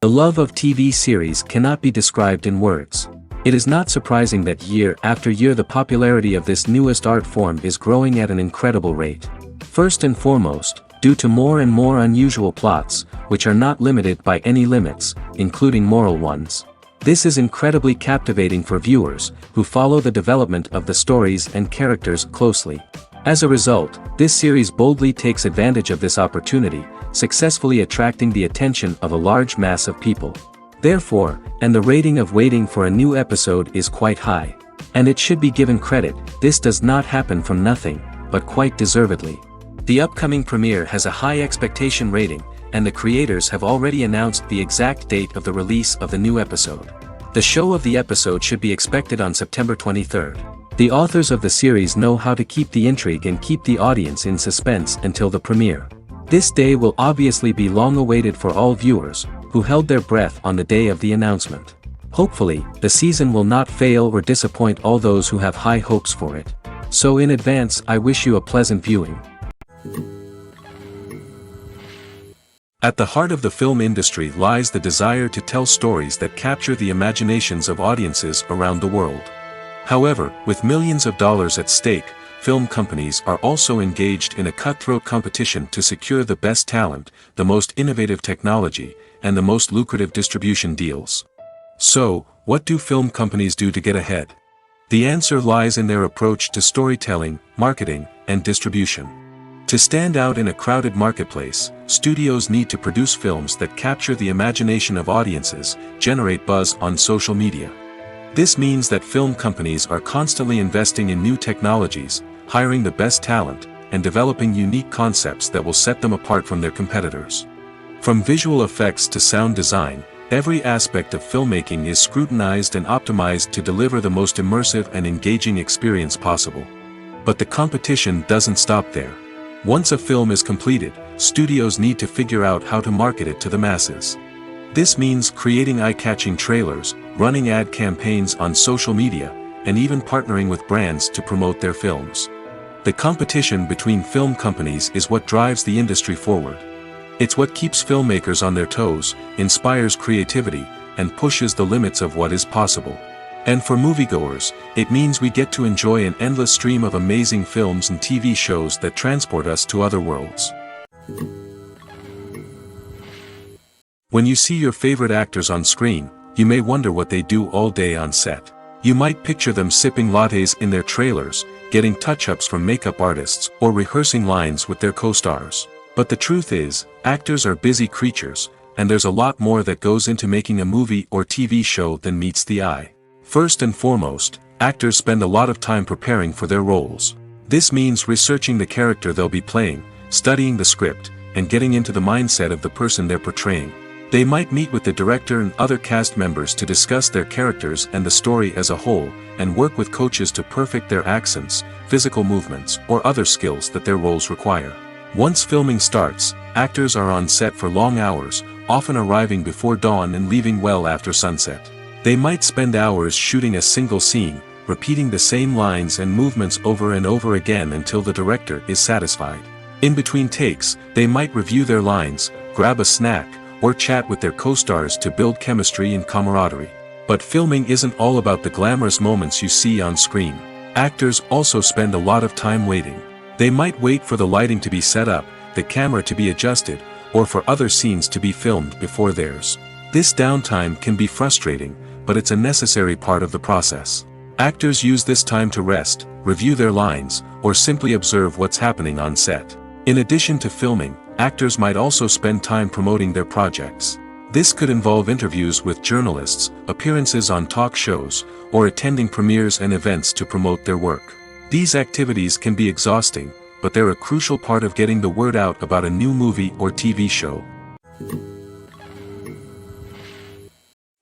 The love of TV series cannot be described in words. It is not surprising that year after year the popularity of this newest art form is growing at an incredible rate. First and foremost, due to more and more unusual plots, which are not limited by any limits, including moral ones. This is incredibly captivating for viewers, who follow the development of the stories and characters closely. As a result, this series boldly takes advantage of this opportunity, successfully attracting the attention of a large mass of people. Therefore, and the rating of waiting for a new episode is quite high. And it should be given credit, this does not happen from nothing, but quite deservedly. The upcoming premiere has a high expectation rating, and the creators have already announced the exact date of the release of the new episode. The show of the episode should be expected on September 23rd. The authors of the series know how to keep the intrigue and keep the audience in suspense until the premiere. This day will obviously be long awaited for all viewers, who held their breath on the day of the announcement. Hopefully, the season will not fail or disappoint all those who have high hopes for it. So in advance, I wish you a pleasant viewing. At the heart of the film industry lies the desire to tell stories that capture the imaginations of audiences around the world. However, with millions of dollars at stake, film companies are also engaged in a cutthroat competition to secure the best talent, the most innovative technology, and the most lucrative distribution deals. So, what do film companies do to get ahead? The answer lies in their approach to storytelling, marketing, and distribution. To stand out in a crowded marketplace, studios need to produce films that capture the imagination of audiences, generate buzz on social media. This means that film companies are constantly investing in new technologies, hiring the best talent, and developing unique concepts that will set them apart from their competitors. From visual effects to sound design, every aspect of filmmaking is scrutinized and optimized to deliver the most immersive and engaging experience possible. But the competition doesn't stop there. Once a film is completed, studios need to figure out how to market it to the masses. This means creating eye-catching trailers, running ad campaigns on social media, and even partnering with brands to promote their films. The competition between film companies is what drives the industry forward. It's what keeps filmmakers on their toes, inspires creativity, and pushes the limits of what is possible. And for moviegoers, it means we get to enjoy an endless stream of amazing films and TV shows that transport us to other worlds. When you see your favorite actors on screen, you may wonder what they do all day on set. You might picture them sipping lattes in their trailers, getting touch-ups from makeup artists, or rehearsing lines with their co-stars. But the truth is, actors are busy creatures, and there's a lot more that goes into making a movie or TV show than meets the eye. First and foremost, actors spend a lot of time preparing for their roles. This means researching the character they'll be playing, studying the script, and getting into the mindset of the person they're portraying. They might meet with the director and other cast members to discuss their characters and the story as a whole, and work with coaches to perfect their accents, physical movements, or other skills that their roles require. Once filming starts, actors are on set for long hours, often arriving before dawn and leaving well after sunset. They might spend hours shooting a single scene, repeating the same lines and movements over and over again until the director is satisfied. In between takes, they might review their lines, grab a snack, or chat with their co-stars to build chemistry and camaraderie. But filming isn't all about the glamorous moments you see on screen. Actors also spend a lot of time waiting. They might wait for the lighting to be set up, the camera to be adjusted, or for other scenes to be filmed before theirs. This downtime can be frustrating, but it's a necessary part of the process. Actors use this time to rest, review their lines, or simply observe what's happening on set. In addition to filming, actors might also spend time promoting their projects. This could involve interviews with journalists, appearances on talk shows, or attending premieres and events to promote their work. These activities can be exhausting, but they're a crucial part of getting the word out about a new movie or TV show.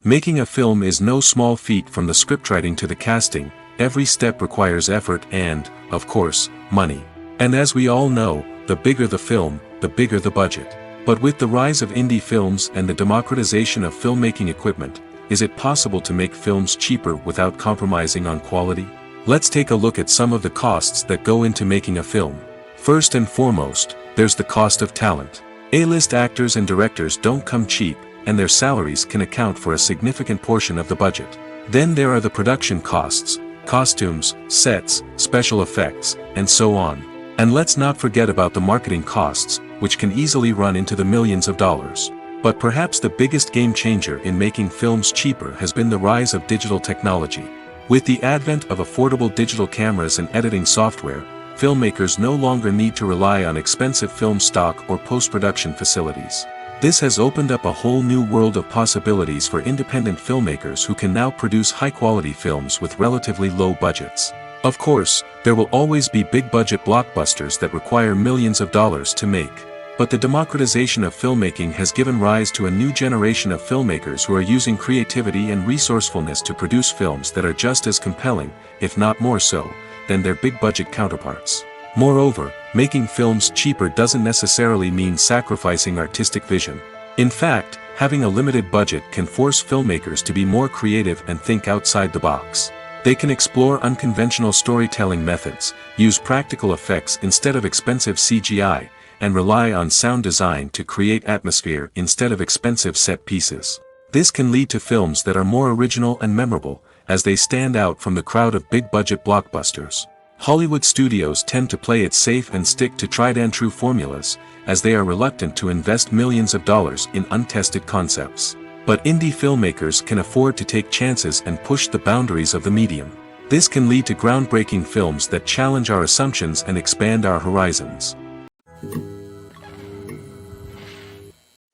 Making a film is no small feat. From the scriptwriting to the casting, every step requires effort and, of course, money. And as we all know, the bigger the film, the bigger the budget. But with the rise of indie films and the democratization of filmmaking equipment, is it possible to make films cheaper without compromising on quality? Let's take a look at some of the costs that go into making a film. First and foremost, there's the cost of talent. A-list actors and directors don't come cheap, and their salaries can account for a significant portion of the budget. Then there are the production costs, costumes, sets, special effects, and so on. And let's not forget about the marketing costs, which can easily run into the millions of dollars. But perhaps the biggest game changer in making films cheaper has been the rise of digital technology. With the advent of affordable digital cameras and editing software, filmmakers no longer need to rely on expensive film stock or post-production facilities. This has opened up a whole new world of possibilities for independent filmmakers who can now produce high-quality films with relatively low budgets. Of course, there will always be big-budget blockbusters that require millions of dollars to make. But the democratization of filmmaking has given rise to a new generation of filmmakers who are using creativity and resourcefulness to produce films that are just as compelling, if not more so, than their big-budget counterparts. Moreover, making films cheaper doesn't necessarily mean sacrificing artistic vision. In fact, having a limited budget can force filmmakers to be more creative and think outside the box. They can explore unconventional storytelling methods, use practical effects instead of expensive CGI, and rely on sound design to create atmosphere instead of expensive set pieces. This can lead to films that are more original and memorable, as they stand out from the crowd of big-budget blockbusters. Hollywood studios tend to play it safe and stick to tried-and-true formulas, as they are reluctant to invest millions of dollars in untested concepts. But indie filmmakers can afford to take chances and push the boundaries of the medium. This can lead to groundbreaking films that challenge our assumptions and expand our horizons.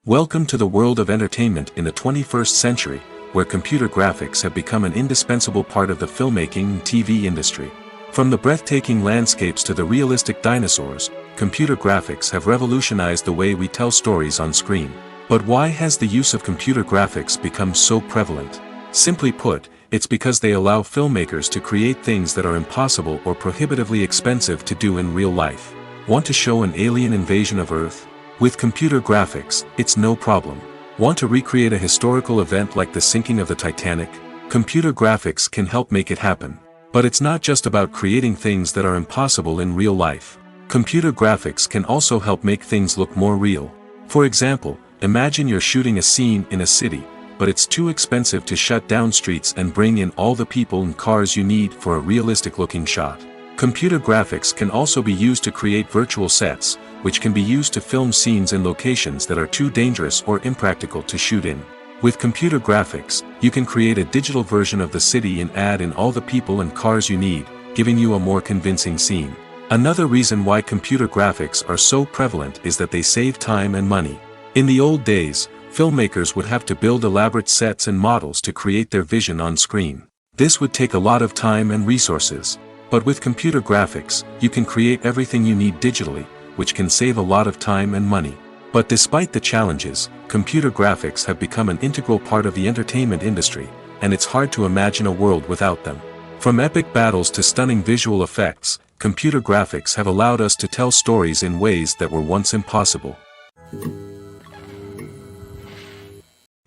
Welcome to the world of entertainment in the 21st century, where computer graphics have become an indispensable part of the filmmaking and TV industry. From the breathtaking landscapes to the realistic dinosaurs, computer graphics have revolutionized the way we tell stories on screen. But why has the use of computer graphics become so prevalent? Simply put, it's because they allow filmmakers to create things that are impossible or prohibitively expensive to do in real life. Want to show an alien invasion of Earth? With computer graphics, it's no problem. Want to recreate a historical event like the sinking of the Titanic? Computer graphics can help make it happen. But it's not just about creating things that are impossible in real life. Computer graphics can also help make things look more real. For example, imagine you're shooting a scene in a city, but it's too expensive to shut down streets and bring in all the people and cars you need for a realistic-looking shot. Computer graphics can also be used to create virtual sets, which can be used to film scenes in locations that are too dangerous or impractical to shoot in. With computer graphics, you can create a digital version of the city and add in all the people and cars you need, giving you a more convincing scene. Another reason why computer graphics are so prevalent is that they save time and money. In the old days, filmmakers would have to build elaborate sets and models to create their vision on screen. This would take a lot of time and resources. But with computer graphics, you can create everything you need digitally, which can save a lot of time and money. But despite the challenges, computer graphics have become an integral part of the entertainment industry, and it's hard to imagine a world without them. From epic battles to stunning visual effects, computer graphics have allowed us to tell stories in ways that were once impossible.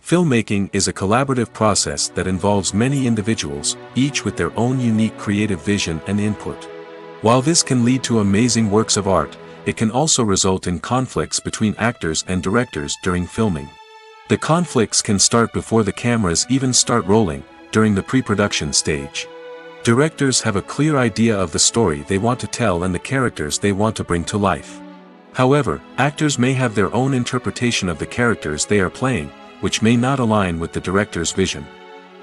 Filmmaking is a collaborative process that involves many individuals, each with their own unique creative vision and input. While this can lead to amazing works of art, it can also result in conflicts between actors and directors during filming. The conflicts can start before the cameras even start rolling, during the pre-production stage. Directors have a clear idea of the story they want to tell and the characters they want to bring to life. However, actors may have their own interpretation of the characters they are playing, which may not align with the director's vision.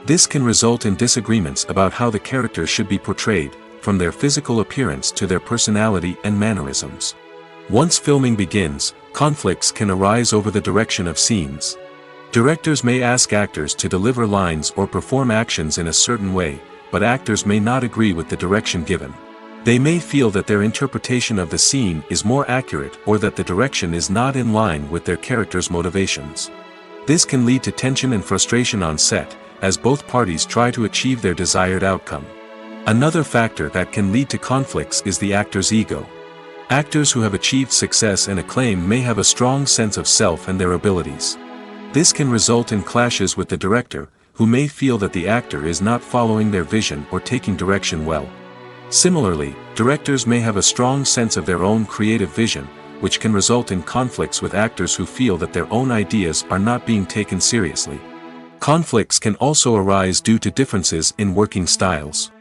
This can result in disagreements about how the character should be portrayed, from their physical appearance to their personality and mannerisms. Once filming begins, conflicts can arise over the direction of scenes. Directors may ask actors to deliver lines or perform actions in a certain way, but actors may not agree with the direction given. They may feel that their interpretation of the scene is more accurate or that the direction is not in line with their character's motivations. This can lead to tension and frustration on set, as both parties try to achieve their desired outcome. Another factor that can lead to conflicts is the actor's ego. Actors who have achieved success and acclaim may have a strong sense of self and their abilities. This can result in clashes with the director, who may feel that the actor is not following their vision or taking direction well. Similarly, directors may have a strong sense of their own creative vision, which can result in conflicts with actors who feel that their own ideas are not being taken seriously. Conflicts can also arise due to differences in working styles.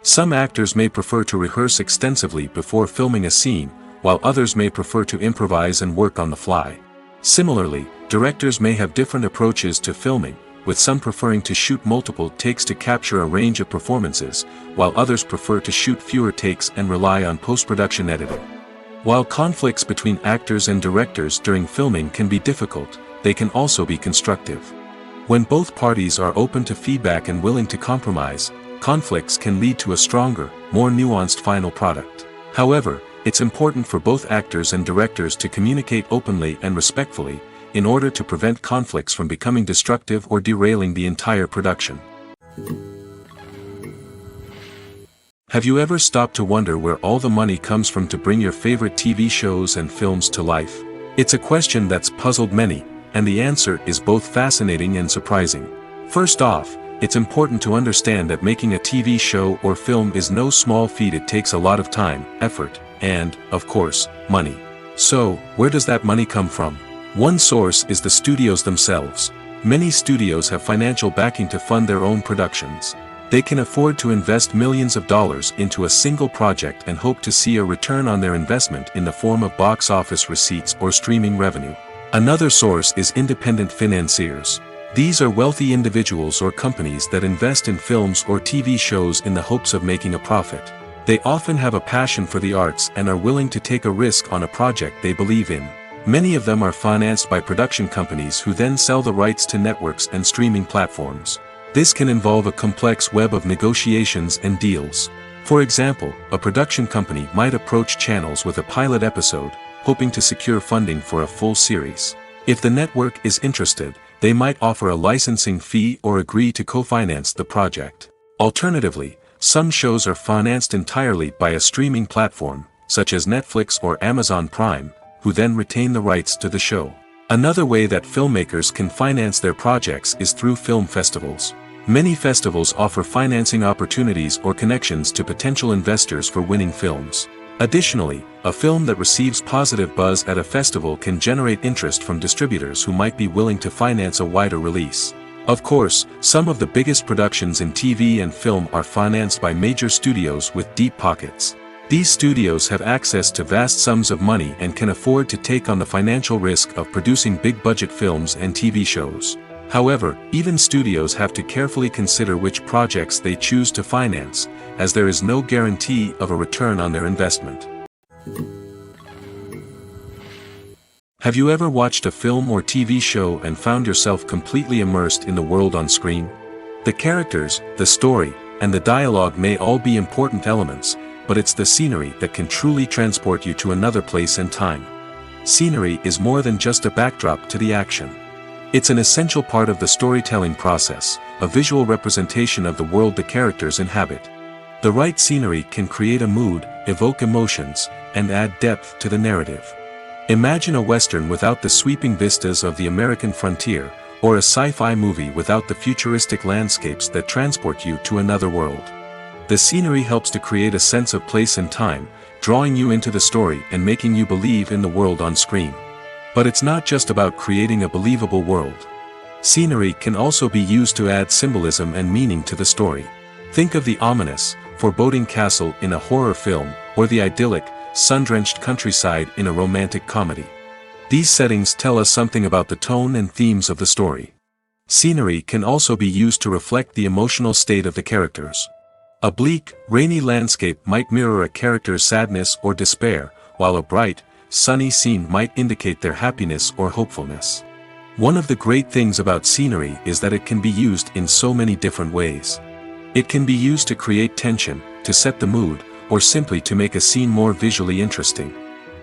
Some actors may prefer to rehearse extensively before filming a scene, while others may prefer to improvise and work on the fly. Similarly, directors may have different approaches to filming, with some preferring to shoot multiple takes to capture a range of performances, while others prefer to shoot fewer takes and rely on post-production editing. While conflicts between actors and directors during filming can be difficult, they can also be constructive. When both parties are open to feedback and willing to compromise, conflicts can lead to a stronger, more nuanced final product. However, it's important for both actors and directors to communicate openly and respectfully, in order to prevent conflicts from becoming destructive or derailing the entire production. Have you ever stopped to wonder where all the money comes from to bring your favorite TV shows and films to life? It's a question that's puzzled many, and the answer is both fascinating and surprising. First off, it's important to understand that making a TV show or film is no small feat. It takes a lot of time, effort, and, of course, money. So, where does that money come from? One source is the studios themselves. Many studios have financial backing to fund their own productions. They can afford to invest millions of dollars into a single project and hope to see a return on their investment in the form of box office receipts or streaming revenue. Another source is independent financiers. These are wealthy individuals or companies that invest in films or TV shows in the hopes of making a profit. They often have a passion for the arts and are willing to take a risk on a project they believe in. Many of them are financed by production companies who then sell the rights to networks and streaming platforms. This can involve a complex web of negotiations and deals. For example, a production company might approach channels with a pilot episode, hoping to secure funding for a full series. If the network is interested, they might offer a licensing fee or agree to co-finance the project. Alternatively, some shows are financed entirely by a streaming platform, such as Netflix or Amazon Prime, who then retain the rights to the show. Another way that filmmakers can finance their projects is through film festivals. Many festivals offer financing opportunities or connections to potential investors for winning films. Additionally, a film that receives positive buzz at a festival can generate interest from distributors who might be willing to finance a wider release. Of course, some of the biggest productions in TV and film are financed by major studios with deep pockets. These studios have access to vast sums of money and can afford to take on the financial risk of producing big-budget films and TV shows. However, even studios have to carefully consider which projects they choose to finance, as there is no guarantee of a return on their investment. Have you ever watched a film or TV show and found yourself completely immersed in the world on screen? The characters, the story, and the dialogue may all be important elements, but it's the scenery that can truly transport you to another place and time. Scenery is more than just a backdrop to the action. It's an essential part of the storytelling process, a visual representation of the world the characters inhabit. The right scenery can create a mood, evoke emotions, and add depth to the narrative. Imagine a Western without the sweeping vistas of the American frontier, or a sci-fi movie without the futuristic landscapes that transport you to another world. The scenery helps to create a sense of place and time, drawing you into the story and making you believe in the world on screen. But it's not just about creating a believable world. Scenery can also be used to add symbolism and meaning to the story. Think of the ominous, foreboding castle in a horror film, or the idyllic, sun-drenched countryside in a romantic comedy. These settings tell us something about the tone and themes of the story. Scenery can also be used to reflect the emotional state of the characters. A bleak, rainy landscape might mirror a character's sadness or despair, while a bright, sunny scene might indicate their happiness or hopefulness. One of the great things about scenery is that it can be used in so many different ways. It can be used to create tension, to set the mood, or simply to make a scene more visually interesting.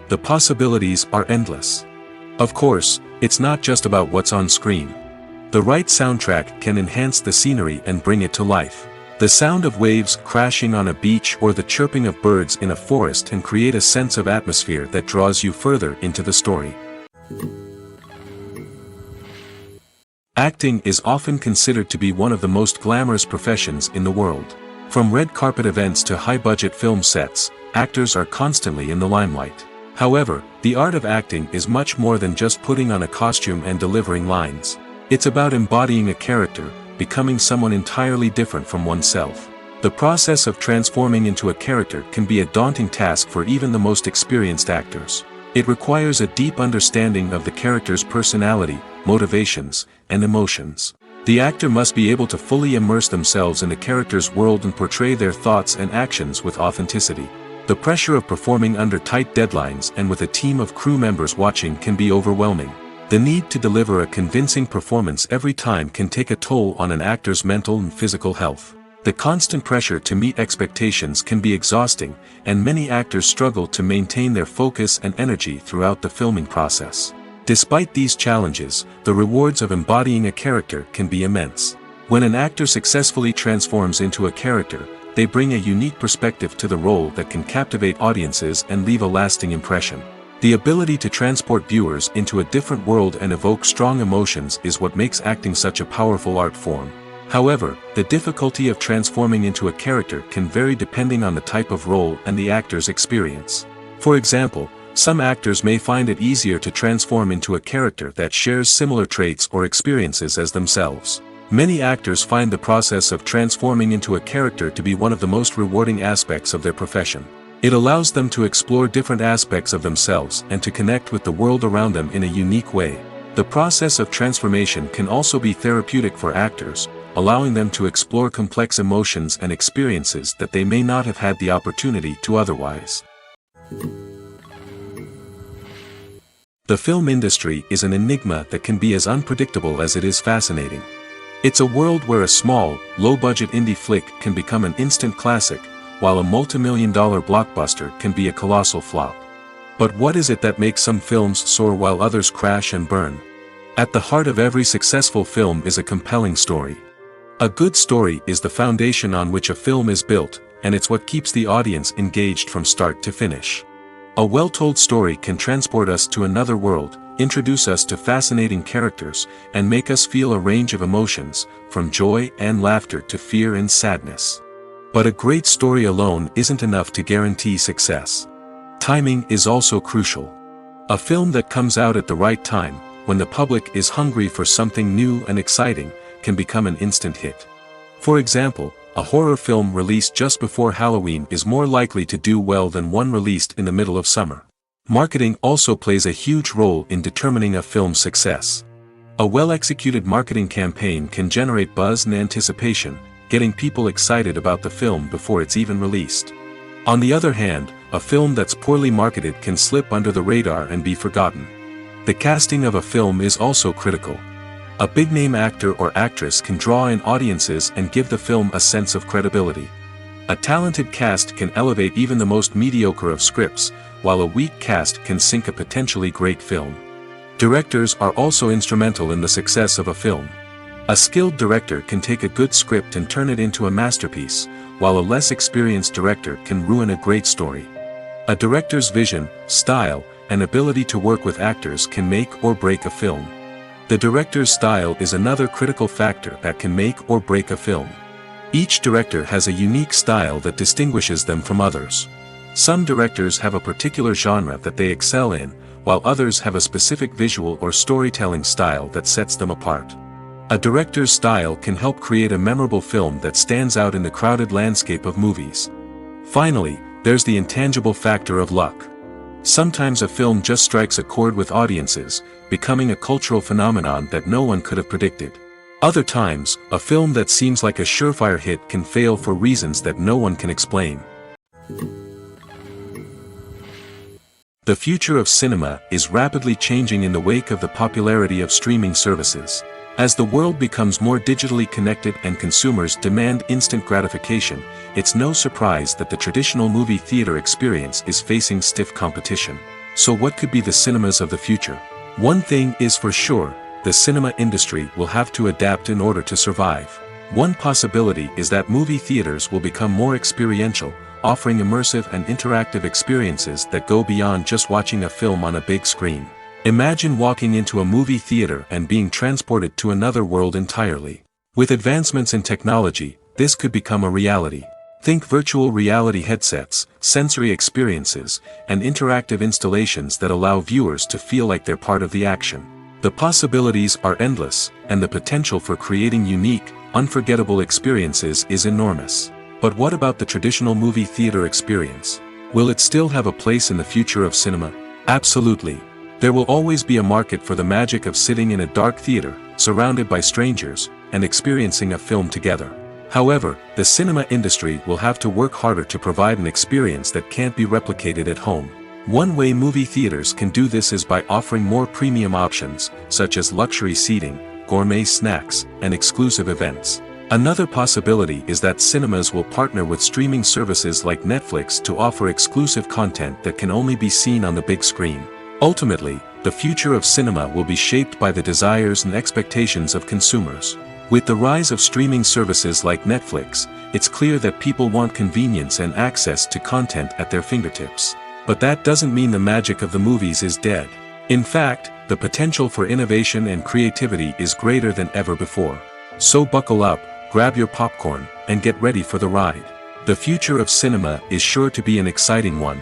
The possibilities are endless. Of course, it's not just about what's on screen. The right soundtrack can enhance the scenery and bring it to life. The sound of waves crashing on a beach or the chirping of birds in a forest can create a sense of atmosphere that draws you further into the story. Acting is often considered to be one of the most glamorous professions in the world. From red carpet events to high-budget film sets, actors are constantly in the limelight. However, the art of acting is much more than just putting on a costume and delivering lines. It's about embodying a character, becoming someone entirely different from oneself. The process of transforming into a character can be a daunting task for even the most experienced actors. It requires a deep understanding of the character's personality, motivations, and emotions. The actor must be able to fully immerse themselves in the character's world and portray their thoughts and actions with authenticity. The pressure of performing under tight deadlines and with a team of crew members watching can be overwhelming. The need to deliver a convincing performance every time can take a toll on an actor's mental and physical health. The constant pressure to meet expectations can be exhausting, and many actors struggle to maintain their focus and energy throughout the filming process. Despite these challenges, the rewards of embodying a character can be immense. When an actor successfully transforms into a character, they bring a unique perspective to the role that can captivate audiences and leave a lasting impression. The ability to transport viewers into a different world and evoke strong emotions is what makes acting such a powerful art form. However, the difficulty of transforming into a character can vary depending on the type of role and the actor's experience. For example, some actors may find it easier to transform into a character that shares similar traits or experiences as themselves. Many actors find the process of transforming into a character to be one of the most rewarding aspects of their profession. It allows them to explore different aspects of themselves and to connect with the world around them in a unique way. The process of transformation can also be therapeutic for actors, allowing them to explore complex emotions and experiences that they may not have had the opportunity to otherwise. The film industry is an enigma that can be as unpredictable as it is fascinating. It's a world where a small, low-budget indie flick can become an instant classic, while a multi-million-dollar blockbuster can be a colossal flop. But what is it that makes some films soar while others crash and burn? At the heart of every successful film is a compelling story. A good story is the foundation on which a film is built, and it's what keeps the audience engaged from start to finish. A well-told story can transport us to another world, introduce us to fascinating characters, and make us feel a range of emotions, from joy and laughter to fear and sadness. But a great story alone isn't enough to guarantee success. Timing is also crucial. A film that comes out at the right time, when the public is hungry for something new and exciting, can become an instant hit. For example, a horror film released just before Halloween is more likely to do well than one released in the middle of summer. Marketing also plays a huge role in determining a film's success. A well-executed marketing campaign can generate buzz and anticipation, getting people excited about the film before it's even released. On the other hand, a film that's poorly marketed can slip under the radar and be forgotten. The casting of a film is also critical. A big-name actor or actress can draw in audiences and give the film a sense of credibility. A talented cast can elevate even the most mediocre of scripts, while a weak cast can sink a potentially great film. Directors are also instrumental in the success of a film. A skilled director can take a good script and turn it into a masterpiece, while a less experienced director can ruin a great story. A director's vision, style, and ability to work with actors can make or break a film. The director's style is another critical factor that can make or break a film. Each director has a unique style that distinguishes them from others. Some directors have a particular genre that they excel in, while others have a specific visual or storytelling style that sets them apart. A director's style can help create a memorable film that stands out in the crowded landscape of movies. Finally, there's the intangible factor of luck. Sometimes a film just strikes a chord with audiences, becoming a cultural phenomenon that no one could have predicted. Other times, a film that seems like a surefire hit can fail for reasons that no one can explain. The future of cinema is rapidly changing in the wake of the popularity of streaming services. As the world becomes more digitally connected and consumers demand instant gratification, it's no surprise that the traditional movie theater experience is facing stiff competition. So what could be the cinemas of the future? One thing is for sure, the cinema industry will have to adapt in order to survive. One possibility is that movie theaters will become more experiential, offering immersive and interactive experiences that go beyond just watching a film on a big screen. Imagine walking into a movie theater and being transported to another world entirely. With advancements in technology, this could become a reality. Think virtual reality headsets, sensory experiences, and interactive installations that allow viewers to feel like they're part of the action. The possibilities are endless, and the potential for creating unique, unforgettable experiences is enormous. But what about the traditional movie theater experience? Will it still have a place in the future of cinema? Absolutely. There will always be a market for the magic of sitting in a dark theater, surrounded by strangers, and experiencing a film together. However, the cinema industry will have to work harder to provide an experience that can't be replicated at home. One way movie theaters can do this is by offering more premium options, such as luxury seating, gourmet snacks, and exclusive events. Another possibility is that cinemas will partner with streaming services like Netflix to offer exclusive content that can only be seen on the big screen. Ultimately, the future of cinema will be shaped by the desires and expectations of consumers. With the rise of streaming services like Netflix, it's clear that people want convenience and access to content at their fingertips. But that doesn't mean the magic of the movies is dead. In fact, the potential for innovation and creativity is greater than ever before. So buckle up, grab your popcorn, and get ready for the ride. The future of cinema is sure to be an exciting one.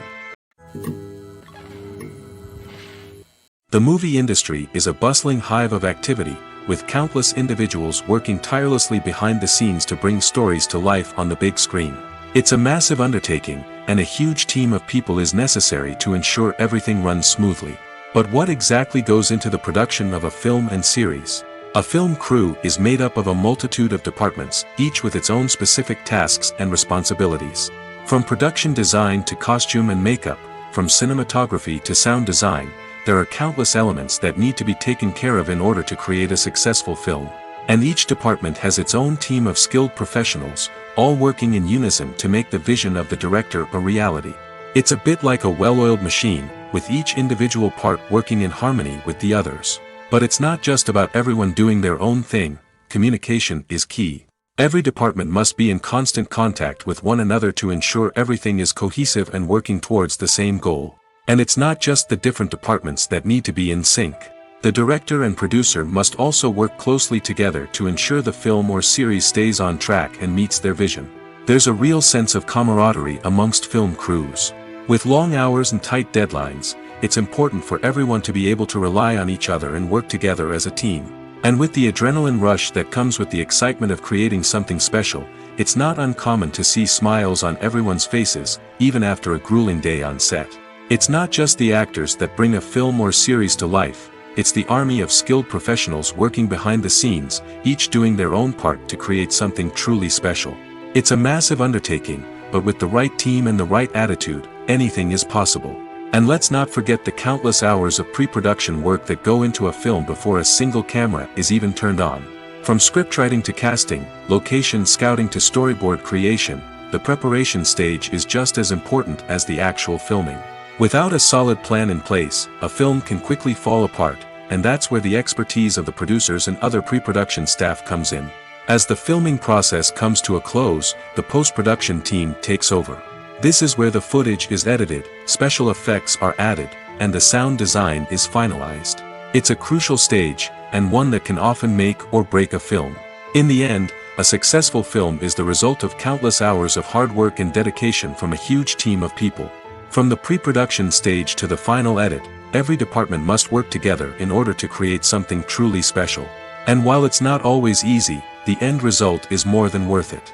The movie industry is a bustling hive of activity, with countless individuals working tirelessly behind the scenes to bring stories to life on the big screen. It's a massive undertaking, and a huge team of people is necessary to ensure everything runs smoothly. But what exactly goes into the production of a film and series? A film crew is made up of a multitude of departments, each with its own specific tasks and responsibilities. From production design to costume and makeup, from cinematography to sound design, there are countless elements that need to be taken care of in order to create a successful film. And each department has its own team of skilled professionals, all working in unison to make the vision of the director a reality. It's a bit like a well-oiled machine, with each individual part working in harmony with the others. But it's not just about everyone doing their own thing, communication is key. Every department must be in constant contact with one another to ensure everything is cohesive and working towards the same goal. And it's not just the different departments that need to be in sync. The director and producer must also work closely together to ensure the film or series stays on track and meets their vision. There's a real sense of camaraderie amongst film crews. With long hours and tight deadlines, it's important for everyone to be able to rely on each other and work together as a team. And with the adrenaline rush that comes with the excitement of creating something special, it's not uncommon to see smiles on everyone's faces, even after a grueling day on set. It's not just the actors that bring a film or series to life, it's the army of skilled professionals working behind the scenes, each doing their own part to create something truly special. It's a massive undertaking, but with the right team and the right attitude, anything is possible. And let's not forget the countless hours of pre-production work that go into a film before a single camera is even turned on. From scriptwriting to casting, location scouting to storyboard creation, the preparation stage is just as important as the actual filming. Without a solid plan in place, a film can quickly fall apart, and that's where the expertise of the producers and other pre-production staff comes in. As the filming process comes to a close, the post-production team takes over. This is where the footage is edited, special effects are added, and the sound design is finalized. It's a crucial stage, and one that can often make or break a film. In the end, a successful film is the result of countless hours of hard work and dedication from a huge team of people. From the pre-production stage to the final edit, every department must work together in order to create something truly special. And while it's not always easy, the end result is more than worth it.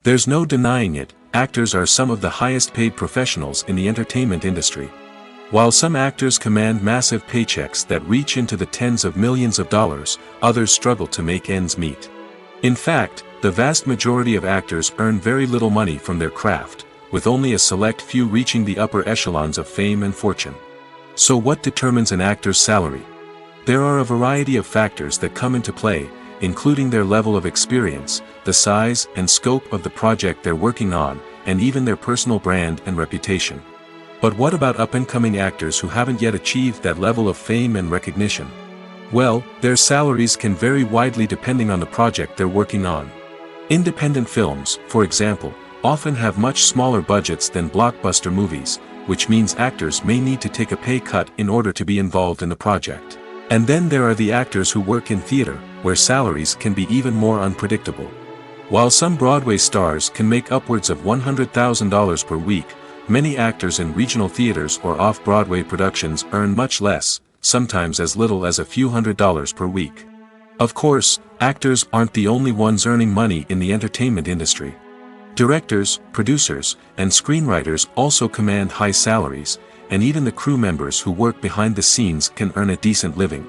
There's no denying it, actors are some of the highest paid professionals in the entertainment industry. While some actors command massive paychecks that reach into the tens of millions of dollars, others struggle to make ends meet. In fact, the vast majority of actors earn very little money from their craft, with only a select few reaching the upper echelons of fame and fortune. So what determines an actor's salary? There are a variety of factors that come into play, including their level of experience, the size and scope of the project they're working on, and even their personal brand and reputation. But what about up-and-coming actors who haven't yet achieved that level of fame and recognition? Well, their salaries can vary widely depending on the project they're working on. Independent films, for example, often have much smaller budgets than blockbuster movies, which means actors may need to take a pay cut in order to be involved in the project. And then there are the actors who work in theater, where salaries can be even more unpredictable. While some Broadway stars can make upwards of $100,000 per week, many actors in regional theaters or off-Broadway productions earn much less, sometimes as little as a few $100s per week. Of course, actors aren't the only ones earning money in the entertainment industry. Directors, producers, and screenwriters also command high salaries, and even the crew members who work behind the scenes can earn a decent living.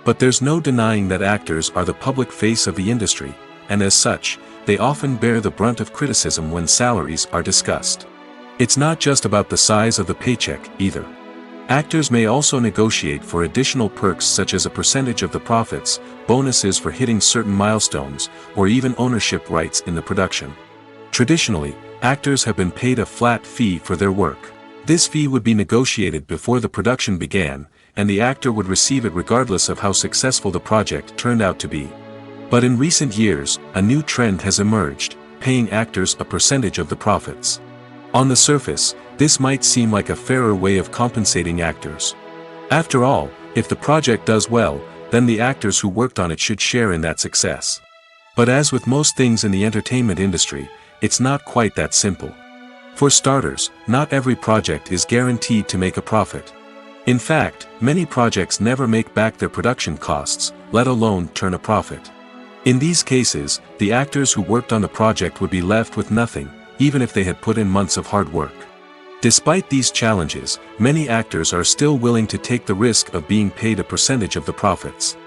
But there's no denying that actors are the public face of the industry, and as such, they often bear the brunt of criticism when salaries are discussed. It's not just about the size of the paycheck, either. Actors may also negotiate for additional perks such as a percentage of the profits, bonuses for hitting certain milestones, or even ownership rights in the production. Traditionally, actors have been paid a flat fee for their work. This fee would be negotiated before the production began, and the actor would receive it regardless of how successful the project turned out to be. But in recent years, a new trend has emerged, paying actors a percentage of the profits. On the surface, this might seem like a fairer way of compensating actors. After all, if the project does well, then the actors who worked on it should share in that success. But as with most things in the entertainment industry, it's not quite that simple. For starters, not every project is guaranteed to make a profit. In fact, many projects never make back their production costs, let alone turn a profit. In these cases, the actors who worked on the project would be left with nothing, even if they had put in months of hard work. Despite these challenges, many actors are still willing to take the risk of being paid a percentage of the profits.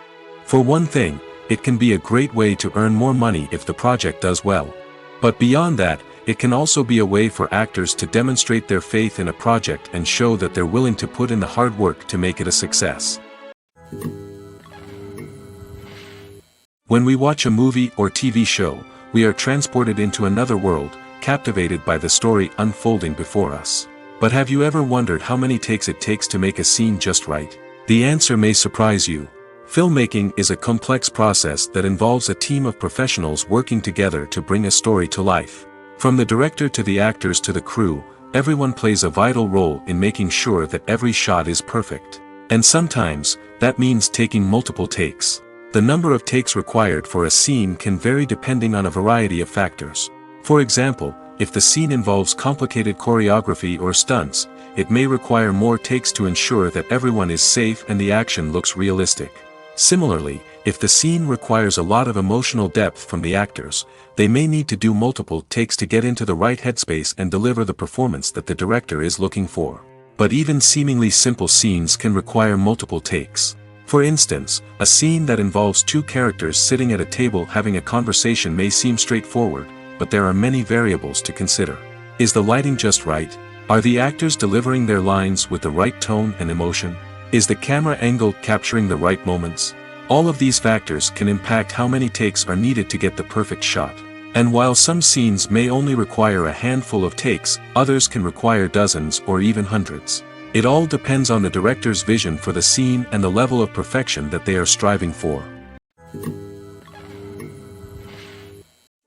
For one thing, it can be a great way to earn more money if the project does well. But beyond that, it can also be a way for actors to demonstrate their faith in a project and show that they're willing to put in the hard work to make it a success. When we watch a movie or TV show, we are transported into another world, captivated by the story unfolding before us. But have you ever wondered how many takes it takes to make a scene just right? The answer may surprise you. Filmmaking is a complex process that involves a team of professionals working together to bring a story to life. From the director to the actors to the crew, everyone plays a vital role in making sure that every shot is perfect. And sometimes, that means taking multiple takes. The number of takes required for a scene can vary depending on a variety of factors. For example, if the scene involves complicated choreography or stunts, it may require more takes to ensure that everyone is safe and the action looks realistic. Similarly, if the scene requires a lot of emotional depth from the actors, they may need to do multiple takes to get into the right headspace and deliver the performance that the director is looking for. But even seemingly simple scenes can require multiple takes. For instance, a scene that involves two characters sitting at a table having a conversation may seem straightforward, but there are many variables to consider. Is the lighting just right? Are the actors delivering their lines with the right tone and emotion? Is the camera angle capturing the right moments? All of these factors can impact how many takes are needed to get the perfect shot. And while some scenes may only require a handful of takes, others can require dozens or even hundreds. It all depends on the director's vision for the scene and the level of perfection that they are striving for.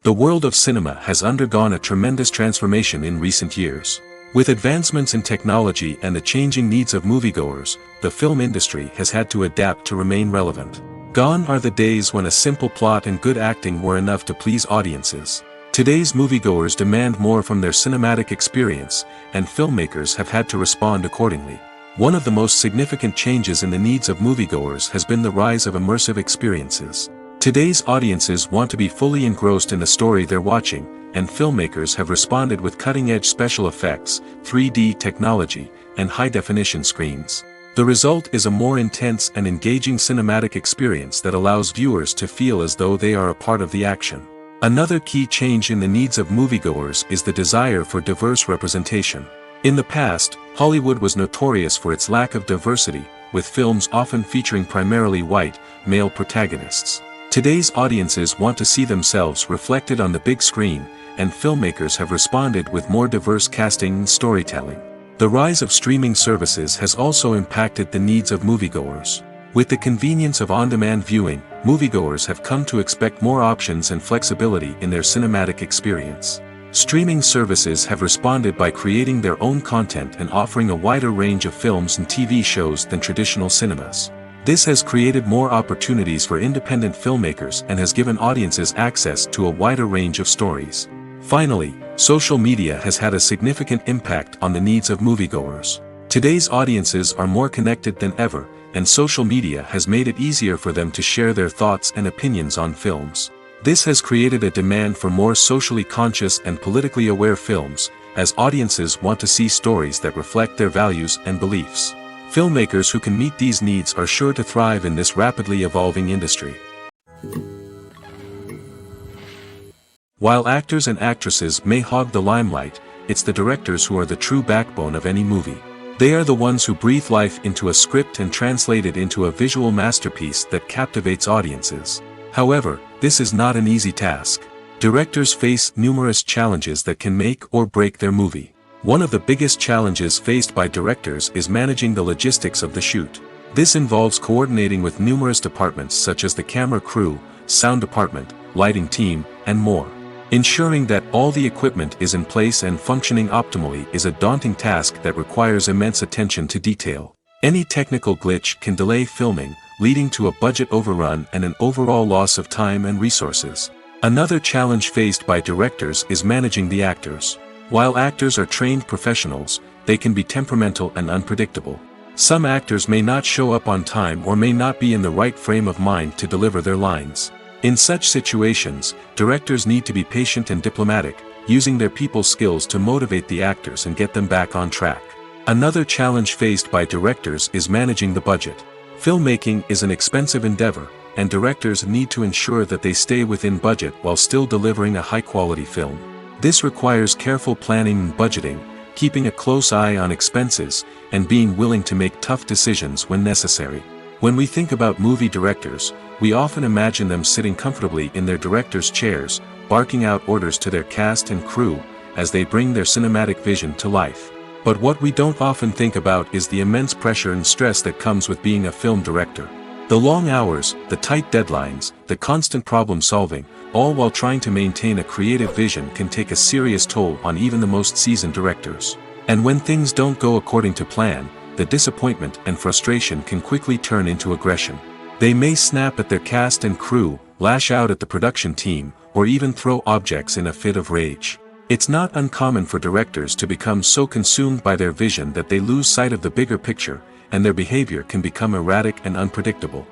The world of cinema has undergone a tremendous transformation in recent years. With advancements in technology and the changing needs of moviegoers, the film industry has had to adapt to remain relevant. Gone are the days when a simple plot and good acting were enough to please audiences. Today's moviegoers demand more from their cinematic experience, and filmmakers have had to respond accordingly. One of the most significant changes in the needs of moviegoers has been the rise of immersive experiences. Today's audiences want to be fully engrossed in the story they're watching, and filmmakers have responded with cutting-edge special effects, 3D technology, and high-definition screens. The result is a more intense and engaging cinematic experience that allows viewers to feel as though they are a part of the action. Another key change in the needs of moviegoers is the desire for diverse representation. In the past, Hollywood was notorious for its lack of diversity, with films often featuring primarily white, male protagonists. Today's audiences want to see themselves reflected on the big screen, and filmmakers have responded with more diverse casting and storytelling. The rise of streaming services has also impacted the needs of moviegoers. With the convenience of on-demand viewing, moviegoers have come to expect more options and flexibility in their cinematic experience. Streaming services have responded by creating their own content and offering a wider range of films and TV shows than traditional cinemas. This has created more opportunities for independent filmmakers and has given audiences access to a wider range of stories. Finally, social media has had a significant impact on the needs of moviegoers. Today's audiences are more connected than ever, and social media has made it easier for them to share their thoughts and opinions on films. This has created a demand for more socially conscious and politically aware films, as audiences want to see stories that reflect their values and beliefs. Filmmakers who can meet these needs are sure to thrive in this rapidly evolving industry. While actors and actresses may hog the limelight, it's the directors who are the true backbone of any movie. They are the ones who breathe life into a script and translate it into a visual masterpiece that captivates audiences. However, this is not an easy task. Directors face numerous challenges that can make or break their movie. One of the biggest challenges faced by directors is managing the logistics of the shoot. This involves coordinating with numerous departments such as the camera crew, sound department, lighting team, and more. Ensuring that all the equipment is in place and functioning optimally is a daunting task that requires immense attention to detail. Any technical glitch can delay filming, leading to a budget overrun and an overall loss of time and resources. Another challenge faced by directors is managing the actors. While actors are trained professionals, they can be temperamental and unpredictable. Some actors may not show up on time or may not be in the right frame of mind to deliver their lines. In such situations, directors need to be patient and diplomatic, using their people skills to motivate the actors and get them back on track. Another challenge faced by directors is managing the budget. Filmmaking is an expensive endeavor, and directors need to ensure that they stay within budget while still delivering a high-quality film. This requires careful planning and budgeting, keeping a close eye on expenses, and being willing to make tough decisions when necessary. When we think about movie directors, we often imagine them sitting comfortably in their director's chairs, barking out orders to their cast and crew, as they bring their cinematic vision to life. But what we don't often think about is the immense pressure and stress that comes with being a film director. The long hours, the tight deadlines, the constant problem solving, all while trying to maintain a creative vision can take a serious toll on even the most seasoned directors. And when things don't go according to plan, the disappointment and frustration can quickly turn into aggression. They may snap at their cast and crew, lash out at the production team, or even throw objects in a fit of rage. It's not uncommon for directors to become so consumed by their vision that they lose sight of the bigger picture, and their behavior can become erratic and unpredictable.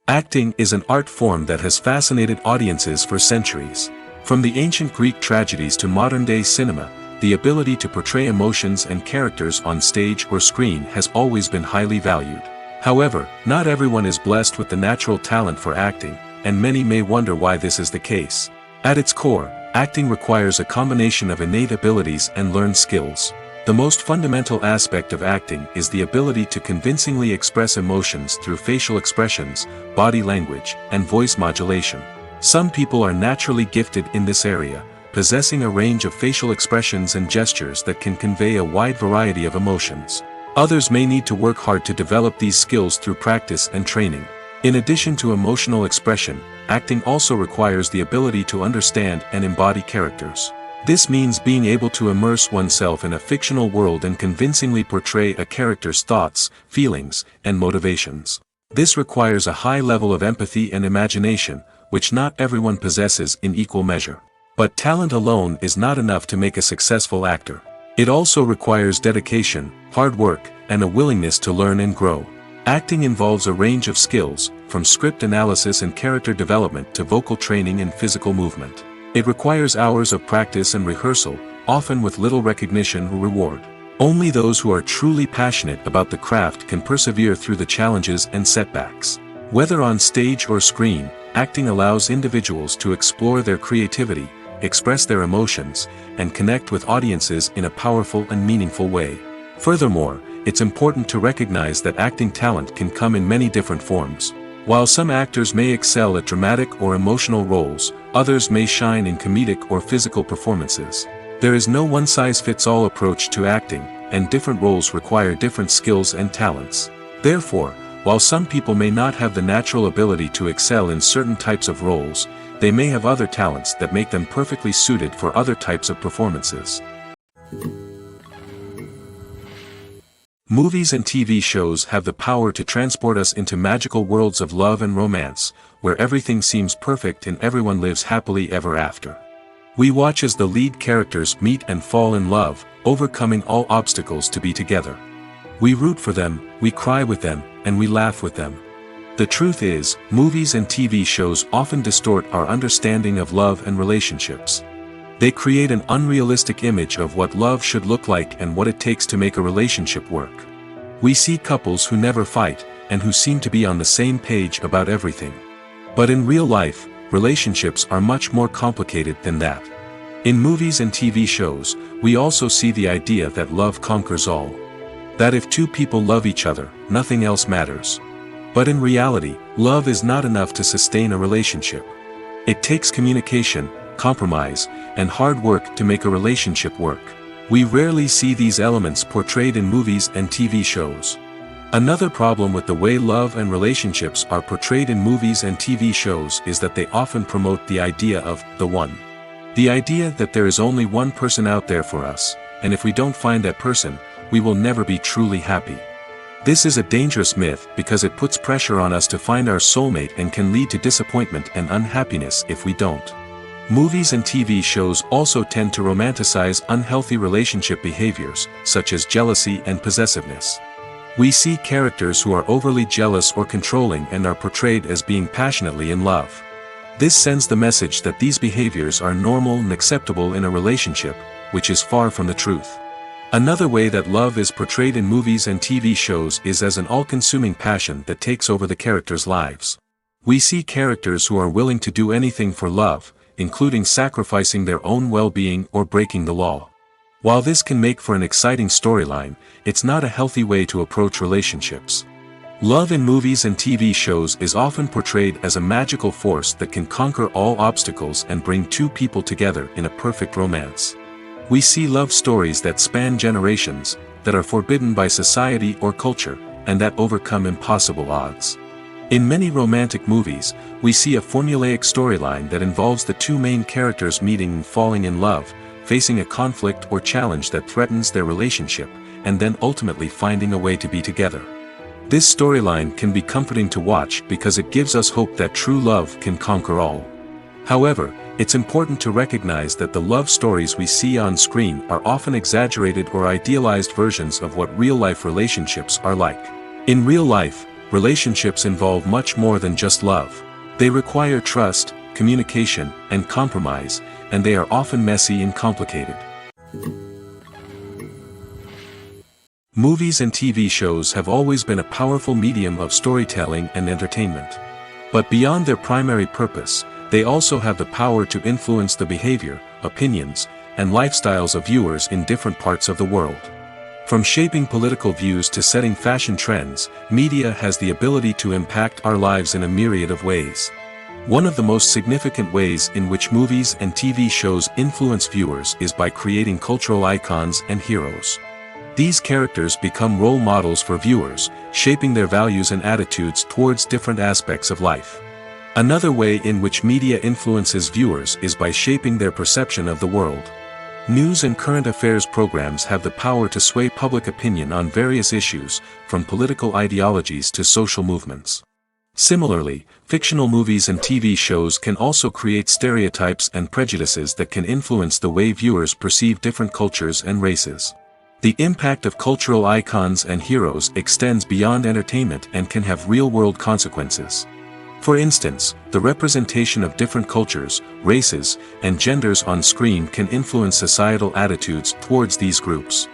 Acting is an art form that has fascinated audiences for centuries. From the ancient Greek tragedies to modern-day cinema, the ability to portray emotions and characters on stage or screen has always been highly valued. However, not everyone is blessed with the natural talent for acting, and many may wonder why this is the case. At its core, acting requires a combination of innate abilities and learned skills. The most fundamental aspect of acting is the ability to convincingly express emotions through facial expressions, body language, and voice modulation. Some people are naturally gifted in this area, possessing a range of facial expressions and gestures that can convey a wide variety of emotions. Others may need to work hard to develop these skills through practice and training. In addition to emotional expression, acting also requires the ability to understand and embody characters. This means being able to immerse oneself in a fictional world and convincingly portray a character's thoughts, feelings, and motivations. This requires a high level of empathy and imagination, which not everyone possesses in equal measure. But talent alone is not enough to make a successful actor. It also requires dedication, hard work, and a willingness to learn and grow. Acting involves a range of skills, from script analysis and character development to vocal training and physical movement. It requires hours of practice and rehearsal, often with little recognition or reward. Only those who are truly passionate about the craft can persevere through the challenges and setbacks. Whether on stage or screen, acting allows individuals to explore their creativity, express their emotions, and connect with audiences in a powerful and meaningful way. Furthermore, it's important to recognize that acting talent can come in many different forms. While some actors may excel at dramatic or emotional roles, others may shine in comedic or physical performances. There is no one-size-fits-all approach to acting, and different roles require different skills and talents. Therefore, while some people may not have the natural ability to excel in certain types of roles, they may have other talents that make them perfectly suited for other types of performances. Movies and TV shows have the power to transport us into magical worlds of love and romance, where everything seems perfect and everyone lives happily ever after. We watch as the lead characters meet and fall in love, overcoming all obstacles to be together. We root for them, we cry with them, and we laugh with them. The truth is, movies and TV shows often distort our understanding of love and relationships. They create an unrealistic image of what love should look like and what it takes to make a relationship work. We see couples who never fight, and who seem to be on the same page about everything. But in real life, relationships are much more complicated than that. In movies and TV shows, we also see the idea that love conquers all. That if two people love each other, nothing else matters. But in reality, love is not enough to sustain a relationship. It takes communication, compromise, and hard work to make a relationship work. We rarely see these elements portrayed in movies and TV shows. Another problem with the way love and relationships are portrayed in movies and TV shows is that they often promote the idea of the one. The idea that there is only one person out there for us, and if we don't find that person, we will never be truly happy. This is a dangerous myth because it puts pressure on us to find our soulmate and can lead to disappointment and unhappiness if we don't. Movies and TV shows also tend to romanticize unhealthy relationship behaviors, such as jealousy and possessiveness. We see characters who are overly jealous or controlling and are portrayed as being passionately in love. This sends the message that these behaviors are normal and acceptable in a relationship, which is far from the truth. Another way that love is portrayed in movies and TV shows is as an all-consuming passion that takes over the characters' lives. We see characters who are willing to do anything for love, including sacrificing their own well-being or breaking the law. While this can make for an exciting storyline, it's not a healthy way to approach relationships. Love in movies and TV shows is often portrayed as a magical force that can conquer all obstacles and bring two people together in a perfect romance. We see love stories that span generations, that are forbidden by society or culture, and that overcome impossible odds. In many romantic movies, we see a formulaic storyline that involves the two main characters meeting and falling in love, facing a conflict or challenge that threatens their relationship, and then ultimately finding a way to be together. This storyline can be comforting to watch because it gives us hope that true love can conquer all. However, it's important to recognize that the love stories we see on screen are often exaggerated or idealized versions of what real-life relationships are like. In real life, relationships involve much more than just love. They require trust, communication, and compromise, and they are often messy and complicated. Movies and TV shows have always been a powerful medium of storytelling and entertainment. But beyond their primary purpose, they also have the power to influence the behavior, opinions, and lifestyles of viewers in different parts of the world. From shaping political views to setting fashion trends, media has the ability to impact our lives in a myriad of ways. One of the most significant ways in which movies and TV shows influence viewers is by creating cultural icons and heroes. These characters become role models for viewers, shaping their values and attitudes towards different aspects of life. Another way in which media influences viewers is by shaping their perception of the world. News and current affairs programs have the power to sway public opinion on various issues, from political ideologies to social movements. Similarly, fictional movies and TV shows can also create stereotypes and prejudices that can influence the way viewers perceive different cultures and races. The impact of cultural icons and heroes extends beyond entertainment and can have real-world consequences. For instance, the representation of different cultures, races, and genders on screen can influence societal attitudes towards these groups.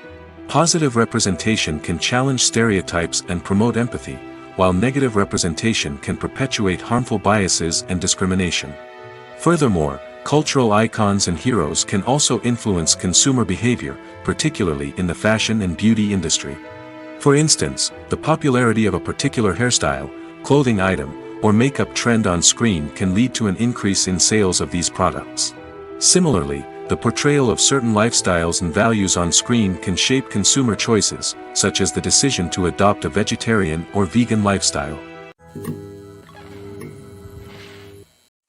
Positive representation can challenge stereotypes and promote empathy, while negative representation can perpetuate harmful biases and discrimination. Furthermore, cultural icons and heroes can also influence consumer behavior, particularly in the fashion and beauty industry. For instance, the popularity of a particular hairstyle, clothing item, or makeup trend on screen can lead to an increase in sales of these products. Similarly, the portrayal of certain lifestyles and values on screen can shape consumer choices, such as the decision to adopt a vegetarian or vegan lifestyle.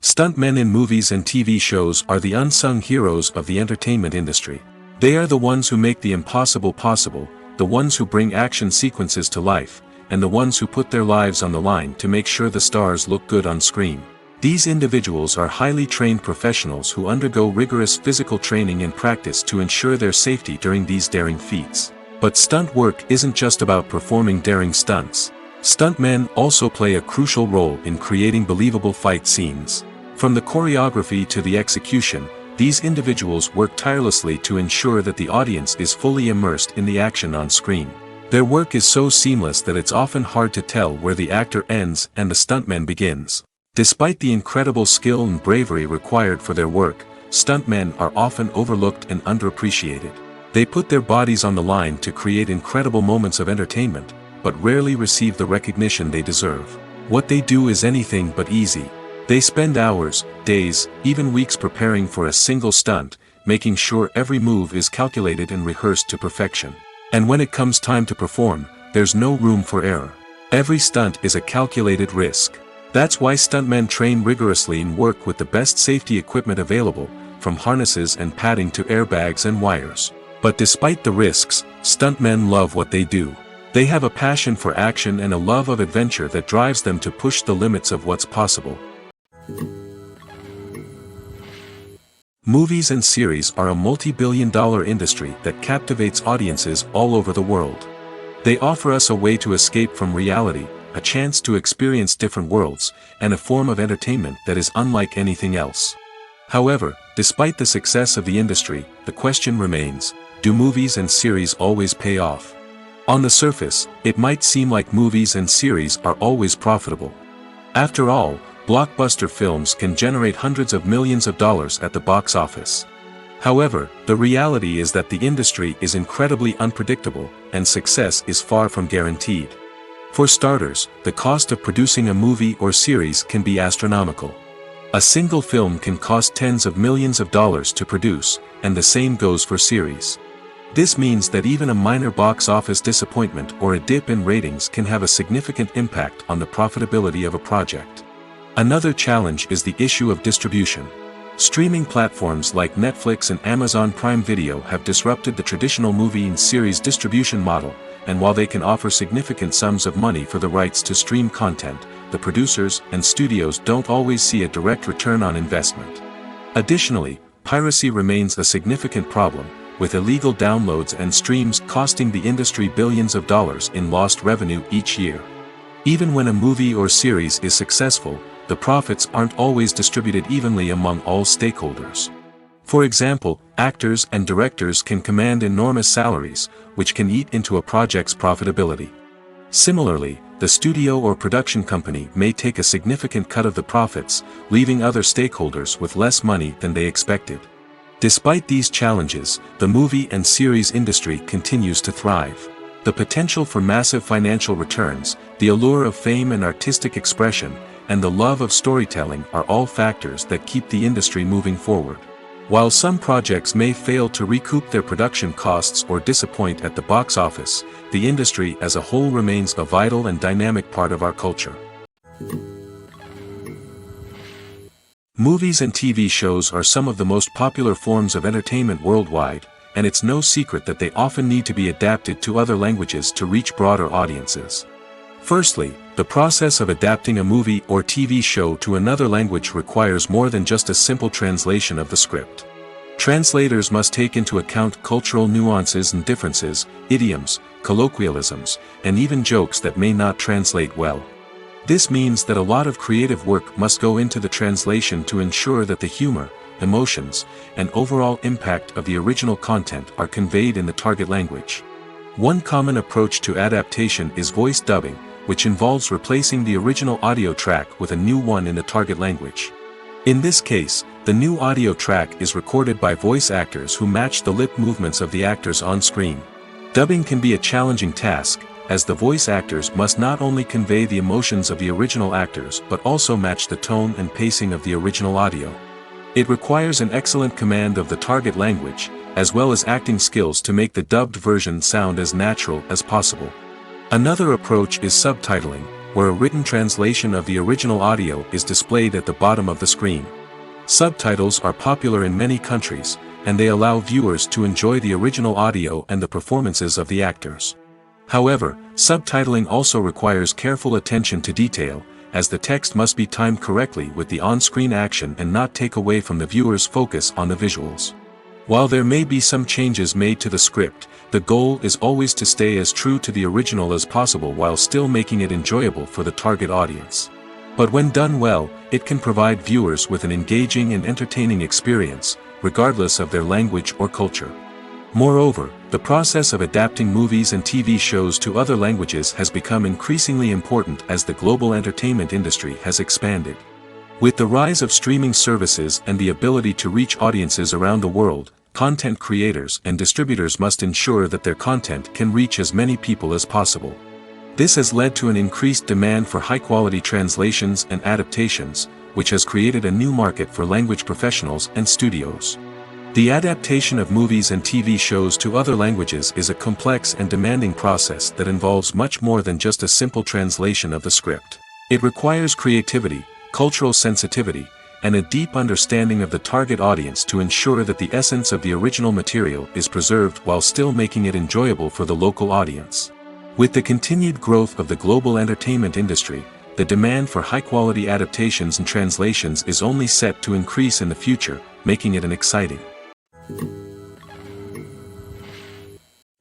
Stuntmen in movies and TV shows are the unsung heroes of the entertainment industry. They are the ones who make the impossible possible, the ones who bring action sequences to life, and the ones who put their lives on the line to make sure the stars look good on screen. These individuals are highly trained professionals who undergo rigorous physical training and practice to ensure their safety during these daring feats. But stunt work isn't just about performing daring stunts. Stuntmen also play a crucial role in creating believable fight scenes. From the choreography to the execution, these individuals work tirelessly to ensure that the audience is fully immersed in the action on screen. Their work is so seamless that it's often hard to tell where the actor ends and the stuntman begins. Despite the incredible skill and bravery required for their work, stuntmen are often overlooked and underappreciated. They put their bodies on the line to create incredible moments of entertainment, but rarely receive the recognition they deserve. What they do is anything but easy. They spend hours, days, even weeks preparing for a single stunt, making sure every move is calculated and rehearsed to perfection. And when it comes time to perform, there's no room for error. Every stunt is a calculated risk. That's why stuntmen train rigorously and work with the best safety equipment available, from harnesses and padding to airbags and wires. But despite the risks, stuntmen love what they do. They have a passion for action and a love of adventure that drives them to push the limits of what's possible. Movies and series are a multi-billion-dollar industry that captivates audiences all over the world. They offer us a way to escape from reality, a chance to experience different worlds, and a form of entertainment that is unlike anything else. However, despite the success of the industry, the question remains, do movies and series always pay off? On the surface, it might seem like movies and series are always profitable. After all, blockbuster films can generate hundreds of millions of dollars at the box office. However, the reality is that the industry is incredibly unpredictable, and success is far from guaranteed. For starters, the cost of producing a movie or series can be astronomical. A single film can cost tens of millions of dollars to produce, and the same goes for series. This means that even a minor box office disappointment or a dip in ratings can have a significant impact on the profitability of a project. Another challenge is the issue of distribution. Streaming platforms like Netflix and Amazon Prime Video have disrupted the traditional movie and series distribution model, and while they can offer significant sums of money for the rights to stream content, the producers and studios don't always see a direct return on investment. Additionally, piracy remains a significant problem, with illegal downloads and streams costing the industry billions of dollars in lost revenue each year. Even when a movie or series is successful, the profits aren't always distributed evenly among all stakeholders. For example, actors and directors can command enormous salaries, which can eat into a project's profitability. Similarly, the studio or production company may take a significant cut of the profits, leaving other stakeholders with less money than they expected. Despite these challenges, the movie and series industry continues to thrive. The potential for massive financial returns, the allure of fame and artistic expression, and the love of storytelling are all factors that keep the industry moving forward. While some projects may fail to recoup their production costs or disappoint at the box office, the industry as a whole remains a vital and dynamic part of our culture. Movies and TV shows are some of the most popular forms of entertainment worldwide, and it's no secret that they often need to be adapted to other languages to reach broader audiences. Firstly, the process of adapting a movie or TV show to another language requires more than just a simple translation of the script. Translators must take into account cultural nuances and differences, idioms, colloquialisms, and even jokes that may not translate well. This means that a lot of creative work must go into the translation to ensure that the humor, emotions, and overall impact of the original content are conveyed in the target language. One common approach to adaptation is voice dubbing, which involves replacing the original audio track with a new one in the target language. In this case, the new audio track is recorded by voice actors who match the lip movements of the actors on screen. Dubbing can be a challenging task, as the voice actors must not only convey the emotions of the original actors but also match the tone and pacing of the original audio. It requires an excellent command of the target language, as well as acting skills to make the dubbed version sound as natural as possible. Another approach is subtitling, where a written translation of the original audio is displayed at the bottom of the screen. Subtitles are popular in many countries, and they allow viewers to enjoy the original audio and the performances of the actors. However, subtitling also requires careful attention to detail, as the text must be timed correctly with the on-screen action and not take away from the viewer's focus on the visuals. While there may be some changes made to the script, the goal is always to stay as true to the original as possible while still making it enjoyable for the target audience. But when done well, it can provide viewers with an engaging and entertaining experience, regardless of their language or culture. Moreover, the process of adapting movies and TV shows to other languages has become increasingly important as the global entertainment industry has expanded. With the rise of streaming services and the ability to reach audiences around the world, content creators and distributors must ensure that their content can reach as many people as possible. This has led to an increased demand for high-quality translations and adaptations, which has created a new market for language professionals and studios. The adaptation of movies and TV shows to other languages is a complex and demanding process that involves much more than just a simple translation of the script. It requires creativity, cultural sensitivity, and a deep understanding of the target audience to ensure that the essence of the original material is preserved while still making it enjoyable for the local audience. With the continued growth of the global entertainment industry, the demand for high-quality adaptations and translations is only set to increase in the future, making it an exciting.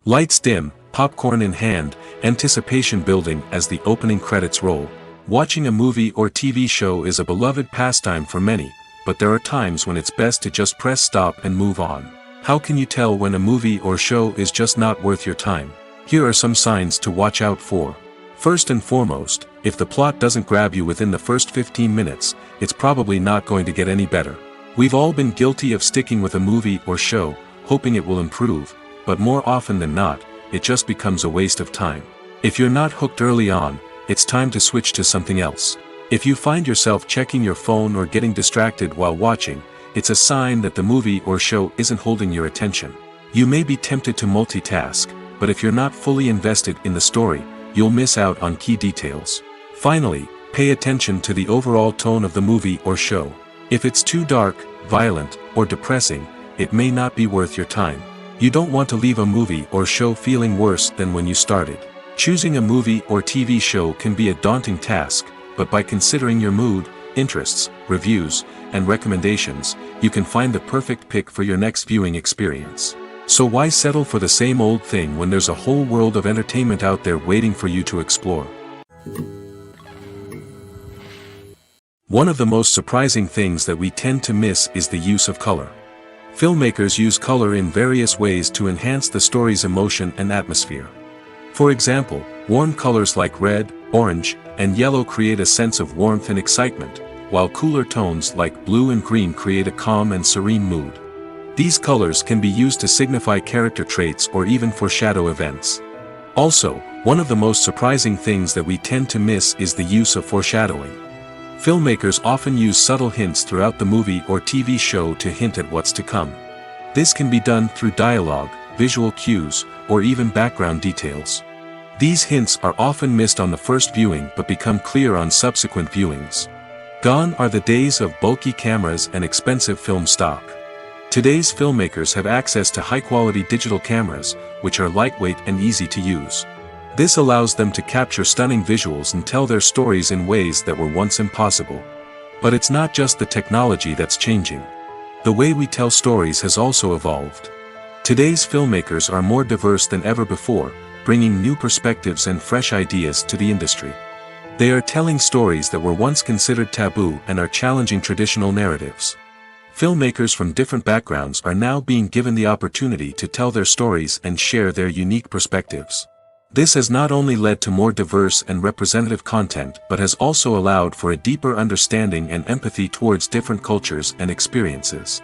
Lights dim, popcorn in hand, anticipation building as the opening credits roll. Watching a movie or TV show is a beloved pastime for many, but there are times when it's best to just press stop and move on. How can you tell when a movie or show is just not worth your time? Here are some signs to watch out for. First and foremost, if the plot doesn't grab you within the first 15 minutes, it's probably not going to get any better. We've all been guilty of sticking with a movie or show, hoping it will improve, but more often than not, it just becomes a waste of time. If you're not hooked early on, it's time to switch to something else. If you find yourself checking your phone or getting distracted while watching, it's a sign that the movie or show isn't holding your attention. You may be tempted to multitask, but if you're not fully invested in the story, you'll miss out on key details. Finally, pay attention to the overall tone of the movie or show. If it's too dark, violent, or depressing, it may not be worth your time. You don't want to leave a movie or show feeling worse than when you started. Choosing a movie or TV show can be a daunting task, but by considering your mood, interests, reviews, and recommendations, you can find the perfect pick for your next viewing experience. So why settle for the same old thing when there's a whole world of entertainment out there waiting for you to explore? One of the most surprising things that we tend to miss is the use of color. Filmmakers use color in various ways to enhance the story's emotion and atmosphere. For example, warm colors like red, orange, and yellow create a sense of warmth and excitement, while cooler tones like blue and green create a calm and serene mood. These colors can be used to signify character traits or even foreshadow events. Also, one of the most surprising things that we tend to miss is the use of foreshadowing. Filmmakers often use subtle hints throughout the movie or TV show to hint at what's to come. This can be done through dialogue, visual cues, or even background details. These hints are often missed on the first viewing but become clear on subsequent viewings. Gone are the days of bulky cameras and expensive film stock. Today's filmmakers have access to high-quality digital cameras, which are lightweight and easy to use. This allows them to capture stunning visuals and tell their stories in ways that were once impossible. But it's not just the technology that's changing. The way we tell stories has also evolved. Today's filmmakers are more diverse than ever before, bringing new perspectives and fresh ideas to the industry. They are telling stories that were once considered taboo and are challenging traditional narratives. Filmmakers from different backgrounds are now being given the opportunity to tell their stories and share their unique perspectives. This has not only led to more diverse and representative content but has also allowed for a deeper understanding and empathy towards different cultures and experiences.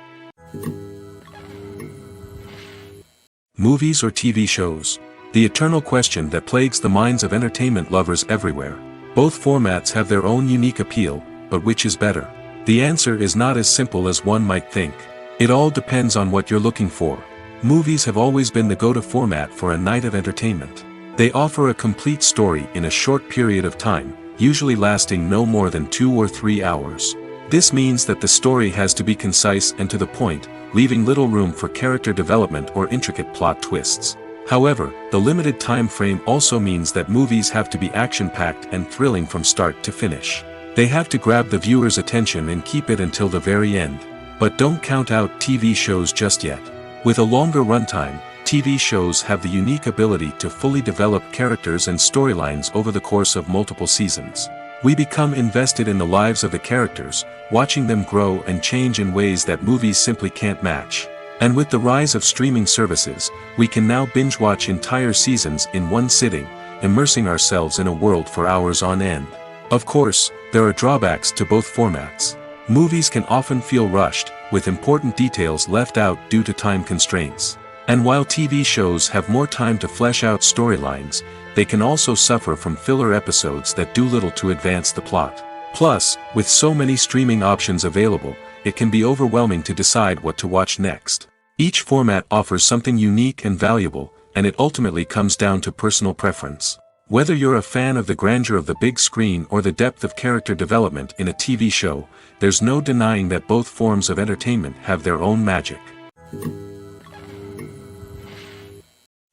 Movies or TV shows? The eternal question that plagues the minds of entertainment lovers everywhere. Both formats have their own unique appeal, but which is better? The answer is not as simple as one might think. It all depends on what you're looking for. Movies have always been the go-to format for a night of entertainment. They offer a complete story in a short period of time, usually lasting no more than 2 or 3 hours. This means that the story has to be concise and to the point, leaving little room for character development or intricate plot twists. However, the limited time frame also means that movies have to be action-packed and thrilling from start to finish. They have to grab the viewer's attention and keep it until the very end. But don't count out TV shows just yet. With a longer runtime, TV shows have the unique ability to fully develop characters and storylines over the course of multiple seasons. We become invested in the lives of the characters, watching them grow and change in ways that movies simply can't match. And with the rise of streaming services, we can now binge-watch entire seasons in one sitting, immersing ourselves in a world for hours on end. Of course, there are drawbacks to both formats. Movies can often feel rushed, with important details left out due to time constraints. And while TV shows have more time to flesh out storylines, they can also suffer from filler episodes that do little to advance the plot. Plus, with so many streaming options available, it can be overwhelming to decide what to watch next. Each format offers something unique and valuable, and it ultimately comes down to personal preference. Whether you're a fan of the grandeur of the big screen or the depth of character development in a TV show, there's no denying that both forms of entertainment have their own magic.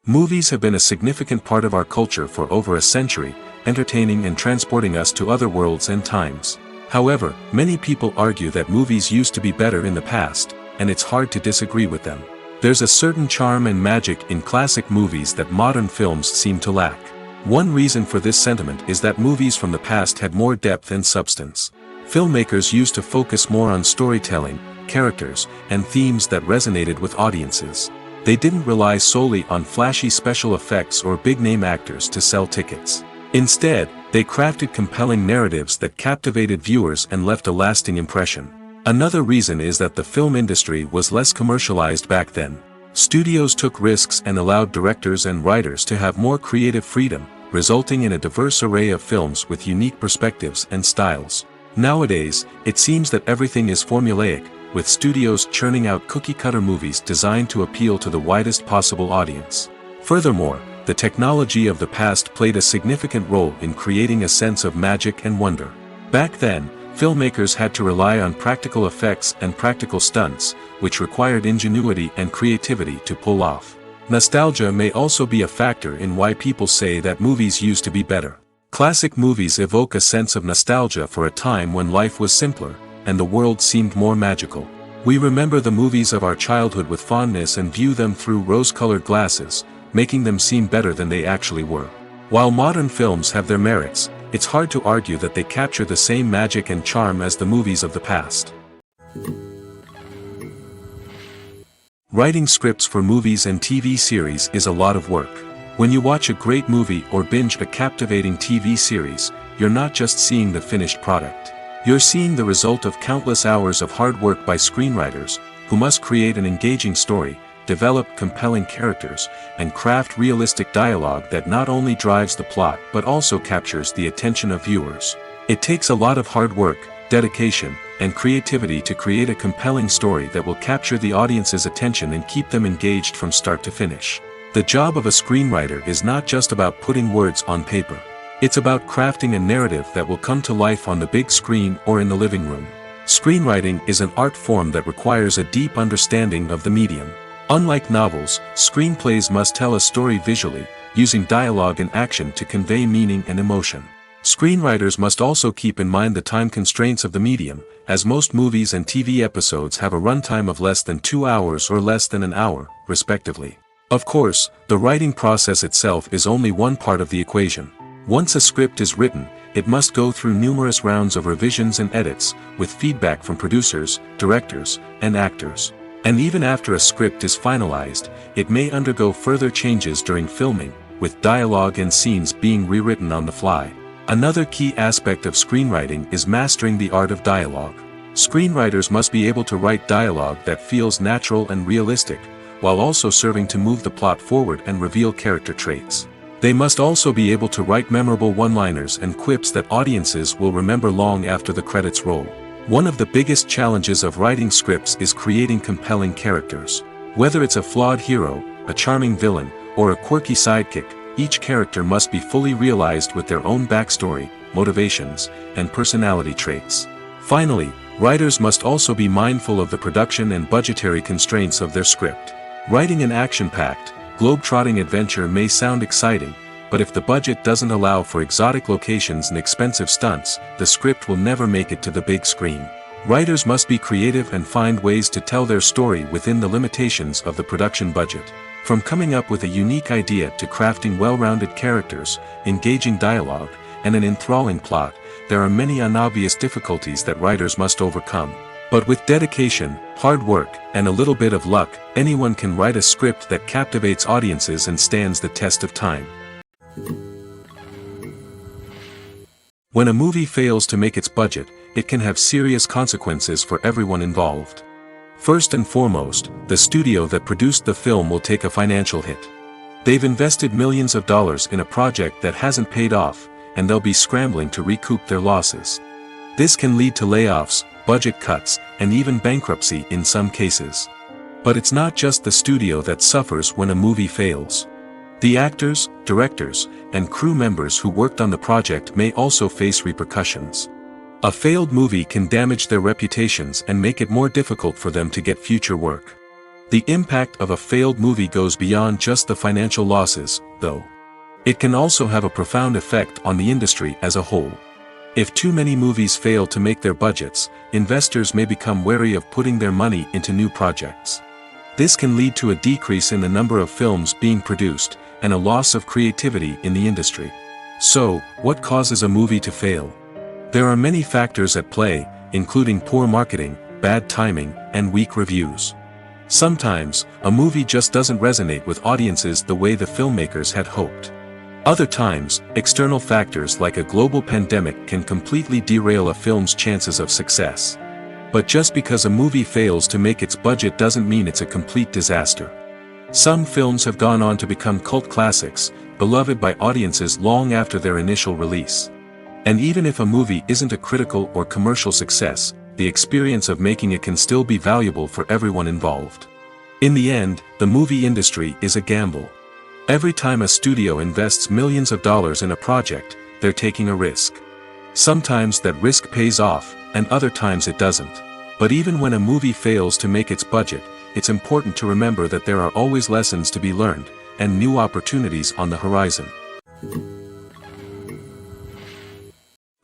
Movies have been a significant part of our culture for over a century, entertaining and transporting us to other worlds and times. However, many people argue that movies used to be better in the past, and it's hard to disagree with them. There's a certain charm and magic in classic movies that modern films seem to lack. One reason for this sentiment is that movies from the past had more depth and substance. Filmmakers used to focus more on storytelling, characters, and themes that resonated with audiences. They didn't rely solely on flashy special effects or big-name actors to sell tickets. Instead, they crafted compelling narratives that captivated viewers and left a lasting impression. Another reason is that the film industry was less commercialized back then. Studios took risks and allowed directors and writers to have more creative freedom, resulting in a diverse array of films with unique perspectives and styles. Nowadays, it seems that everything is formulaic, with studios churning out cookie-cutter movies designed to appeal to the widest possible audience. Furthermore, the technology of the past played a significant role in creating a sense of magic and wonder. Back then, filmmakers had to rely on practical effects and practical stunts, which required ingenuity and creativity to pull off. Nostalgia may also be a factor in why people say that movies used to be better. Classic movies evoke a sense of nostalgia for a time when life was simpler, and the world seemed more magical. We remember the movies of our childhood with fondness and view them through rose-colored glasses, making them seem better than they actually were. While modern films have their merits, it's hard to argue that they capture the same magic and charm as the movies of the past. Writing scripts for movies and TV series is a lot of work. When you watch a great movie or binge a captivating TV series, you're not just seeing the finished product. You're seeing the result of countless hours of hard work by screenwriters, who must create an engaging story, develop compelling characters, and craft realistic dialogue that not only drives the plot but also captures the attention of viewers. It takes a lot of hard work, dedication, and creativity to create a compelling story that will capture the audience's attention and keep them engaged from start to finish. The job of a screenwriter is not just about putting words on paper. It's about crafting a narrative that will come to life on the big screen or in the living room. Screenwriting is an art form that requires a deep understanding of the medium. Unlike novels, screenplays must tell a story visually, using dialogue and action to convey meaning and emotion. Screenwriters must also keep in mind the time constraints of the medium, as most movies and TV episodes have a runtime of less than 2 hours or less than an hour, respectively. Of course, the writing process itself is only one part of the equation. Once a script is written, it must go through numerous rounds of revisions and edits, with feedback from producers, directors, and actors. And even after a script is finalized, it may undergo further changes during filming, with dialogue and scenes being rewritten on the fly. Another key aspect of screenwriting is mastering the art of dialogue. Screenwriters must be able to write dialogue that feels natural and realistic, while also serving to move the plot forward and reveal character traits. They must also be able to write memorable one-liners and quips that audiences will remember long after the credits roll. One of the biggest challenges of writing scripts is creating compelling characters. Whether it's a flawed hero, a charming villain, or a quirky sidekick, each character must be fully realized with their own backstory, motivations, and personality traits. Finally, writers must also be mindful of the production and budgetary constraints of their script. Writing an action-packed, globe-trotting adventure may sound exciting, but if the budget doesn't allow for exotic locations and expensive stunts, the script will never make it to the big screen. Writers must be creative and find ways to tell their story within the limitations of the production budget. From coming up with a unique idea to crafting well-rounded characters, engaging dialogue, and an enthralling plot, there are many unobvious difficulties that writers must overcome. But with dedication, hard work, and a little bit of luck, anyone can write a script that captivates audiences and stands the test of time. When a movie fails to make its budget, it can have serious consequences for everyone involved. First and foremost, the studio that produced the film will take a financial hit. They've invested millions of dollars in a project that hasn't paid off, and they'll be scrambling to recoup their losses. This can lead to layoffs, budget cuts, and even bankruptcy in some cases. But it's not just the studio that suffers when a movie fails. The actors, directors, and crew members who worked on the project may also face repercussions. A failed movie can damage their reputations and make it more difficult for them to get future work. The impact of a failed movie goes beyond just the financial losses, though. It can also have a profound effect on the industry as a whole. If too many movies fail to make their budgets, investors may become wary of putting their money into new projects. This can lead to a decrease in the number of films being produced, and a loss of creativity in the industry. So, what causes a movie to fail? There are many factors at play, including poor marketing, bad timing, and weak reviews. Sometimes, a movie just doesn't resonate with audiences the way the filmmakers had hoped. Other times, external factors like a global pandemic can completely derail a film's chances of success. But just because a movie fails to make its budget doesn't mean it's a complete disaster. Some films have gone on to become cult classics, beloved by audiences long after their initial release. And even if a movie isn't a critical or commercial success, the experience of making it can still be valuable for everyone involved. In the end, the movie industry is a gamble. Every time a studio invests millions of dollars in a project, they're taking a risk. Sometimes that risk pays off, and other times it doesn't. But even when a movie fails to make its budget, it's important to remember that there are always lessons to be learned, and new opportunities on the horizon.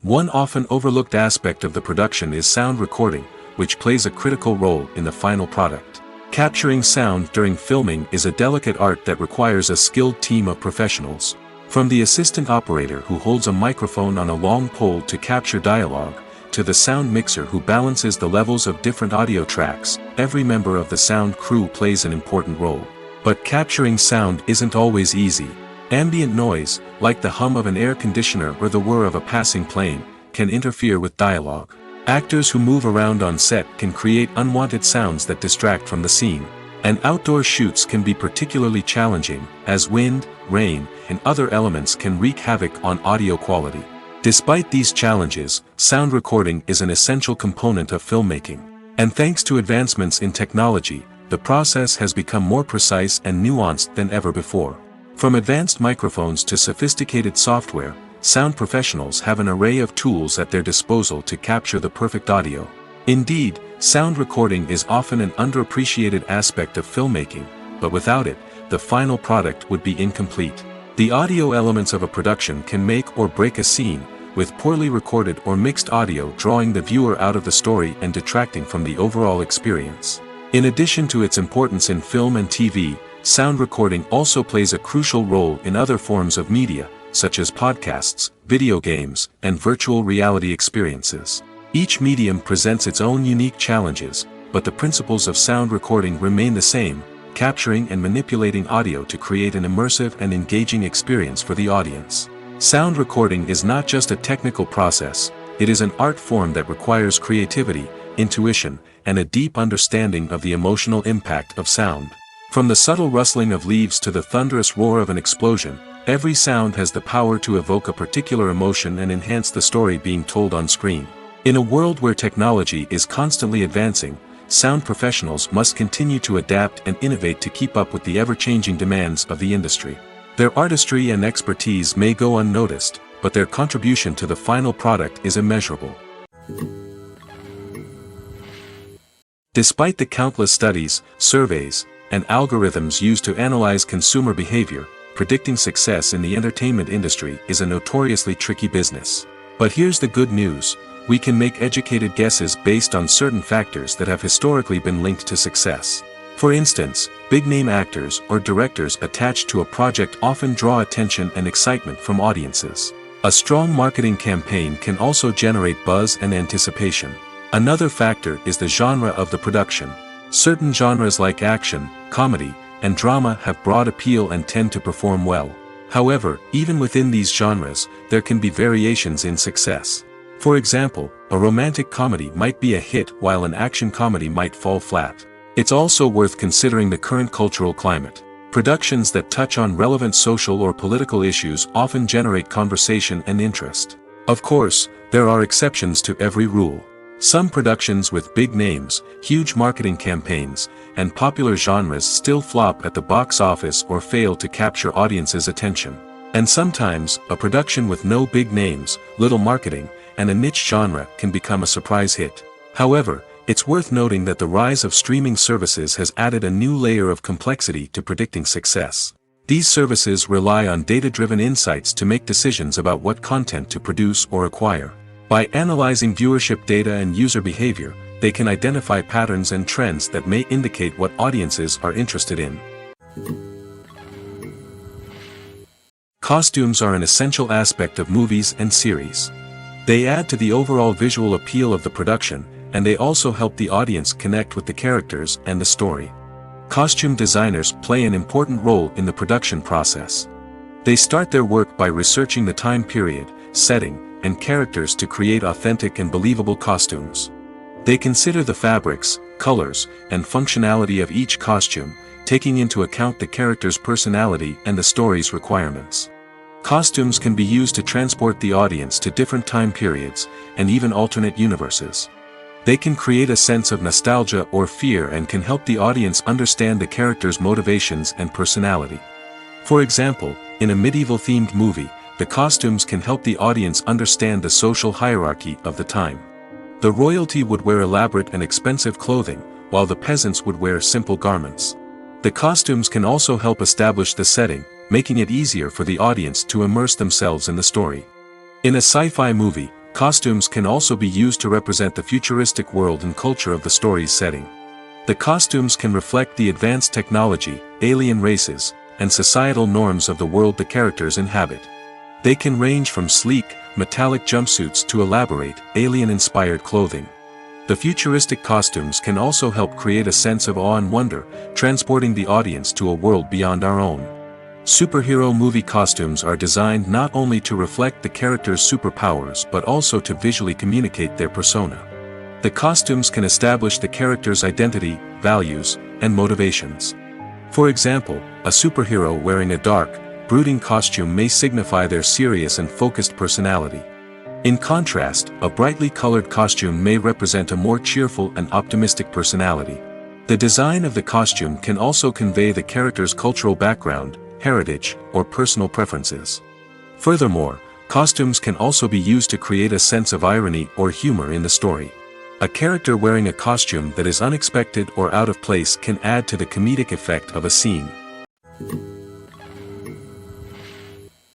One often overlooked aspect of the production is sound recording, which plays a critical role in the final product. Capturing sound during filming is a delicate art that requires a skilled team of professionals. From the assistant operator who holds a microphone on a long pole to capture dialogue, to the sound mixer who balances the levels of different audio tracks, every member of the sound crew plays an important role. But capturing sound isn't always easy. Ambient noise, like the hum of an air conditioner or the whir of a passing plane, can interfere with dialogue. Actors who move around on set can create unwanted sounds that distract from the scene. And outdoor shoots can be particularly challenging, as wind, rain, and other elements can wreak havoc on audio quality. Despite these challenges, sound recording is an essential component of filmmaking. And thanks to advancements in technology, the process has become more precise and nuanced than ever before. From advanced microphones to sophisticated software, sound professionals have an array of tools at their disposal to capture the perfect audio. Indeed, sound recording is often an underappreciated aspect of filmmaking, but without it, the final product would be incomplete. The audio elements of a production can make or break a scene, with poorly recorded or mixed audio drawing the viewer out of the story and detracting from the overall experience. In addition to its importance in film and TV, sound recording also plays a crucial role in other forms of media, such as podcasts, video games, and virtual reality experiences. Each medium presents its own unique challenges, but the principles of sound recording remain the same, capturing and manipulating audio to create an immersive and engaging experience for the audience. Sound recording is not just a technical process, it is an art form that requires creativity, intuition, and a deep understanding of the emotional impact of sound. From the subtle rustling of leaves to the thunderous roar of an explosion, every sound has the power to evoke a particular emotion and enhance the story being told on screen. In a world where technology is constantly advancing, sound professionals must continue to adapt and innovate to keep up with the ever-changing demands of the industry. Their artistry and expertise may go unnoticed, but their contribution to the final product is immeasurable. Despite the countless studies, surveys, and algorithms used to analyze consumer behavior, predicting success in the entertainment industry is a notoriously tricky business. But here's the good news. We can make educated guesses based on certain factors that have historically been linked to success. For instance, big-name actors or directors attached to a project often draw attention and excitement from audiences. A strong marketing campaign can also generate buzz and anticipation. Another factor is the genre of the production. Certain genres like action, comedy, and drama have broad appeal and tend to perform well. However, even within these genres, there can be variations in success. For example, a romantic comedy might be a hit while an action comedy might fall flat. It's also worth considering the current cultural climate. Productions that touch on relevant social or political issues often generate conversation and interest. Of course, there are exceptions to every rule. Some productions with big names, huge marketing campaigns, and popular genres still flop at the box office or fail to capture audiences' attention. And sometimes, a production with no big names, little marketing, and a niche genre can become a surprise hit. However, it's worth noting that the rise of streaming services has added a new layer of complexity to predicting success. These services rely on data-driven insights to make decisions about what content to produce or acquire. By analyzing viewership data and user behavior, they can identify patterns and trends that may indicate what audiences are interested in. Costumes are an essential aspect of movies and series. They add to the overall visual appeal of the production, and they also help the audience connect with the characters and the story. Costume designers play an important role in the production process. They start their work by researching the time period, setting, and characters to create authentic and believable costumes. They consider the fabrics, colors, and functionality of each costume, taking into account the character's personality and the story's requirements. Costumes can be used to transport the audience to different time periods, and even alternate universes. They can create a sense of nostalgia or fear and can help the audience understand the character's motivations and personality. For example, in a medieval-themed movie, the costumes can help the audience understand the social hierarchy of the time. The royalty would wear elaborate and expensive clothing, while the peasants would wear simple garments. The costumes can also help establish the setting, making it easier for the audience to immerse themselves in the story. In a sci-fi movie, costumes can also be used to represent the futuristic world and culture of the story's setting. The costumes can reflect the advanced technology, alien races, and societal norms of the world the characters inhabit. They can range from sleek, metallic jumpsuits to elaborate, alien-inspired clothing. The futuristic costumes can also help create a sense of awe and wonder, transporting the audience to a world beyond our own. Superhero movie costumes are designed not only to reflect the character's superpowers but also to visually communicate their persona. The costumes can establish the character's identity, values, and motivations. For example, a superhero wearing a dark, brooding costume may signify their serious and focused personality. In contrast, a brightly colored costume may represent a more cheerful and optimistic personality. The design of the costume can also convey the character's cultural background, heritage, or personal preferences. Furthermore, costumes can also be used to create a sense of irony or humor in the story. A character wearing a costume that is unexpected or out of place can add to the comedic effect of a scene.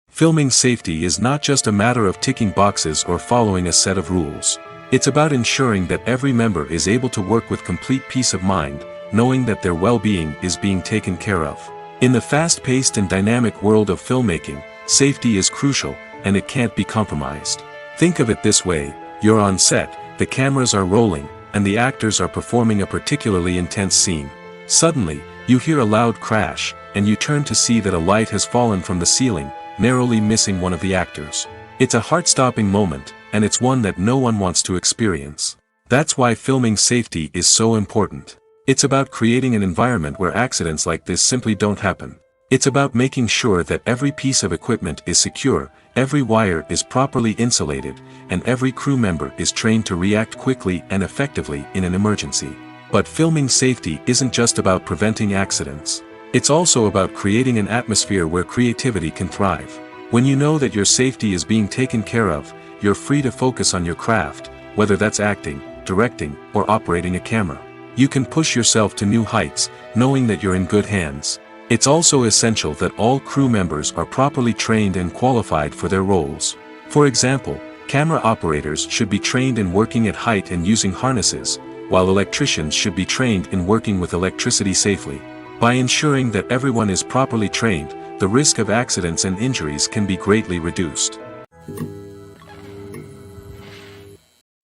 Filming safety is not just a matter of ticking boxes or following a set of rules. It's about ensuring that every member is able to work with complete peace of mind, knowing that their well-being is being taken care of. In the fast-paced and dynamic world of filmmaking, Safety is crucial, and it can't be compromised. Think of it this way: you're on set, the cameras are rolling, and the actors are performing a particularly intense scene. Suddenly, you hear a loud crash, and you turn to see that a light has fallen from the ceiling, narrowly missing one of the actors. It's a heart-stopping moment, and it's one that no one wants to experience. That's why filming safety is so important. It's about creating an environment where accidents like this simply don't happen. It's about making sure that every piece of equipment is secure, every wire is properly insulated, and every crew member is trained to react quickly and effectively in an emergency. But filming safety isn't just about preventing accidents. It's also about creating an atmosphere where creativity can thrive. When you know that your safety is being taken care of, you're free to focus on your craft, whether that's acting, directing, or operating a camera. You can push yourself to new heights, knowing that you're in good hands. It's also essential that all crew members are properly trained and qualified for their roles. For example, camera operators should be trained in working at height and using harnesses, while electricians should be trained in working with electricity safely. By ensuring that everyone is properly trained, the risk of accidents and injuries can be greatly reduced.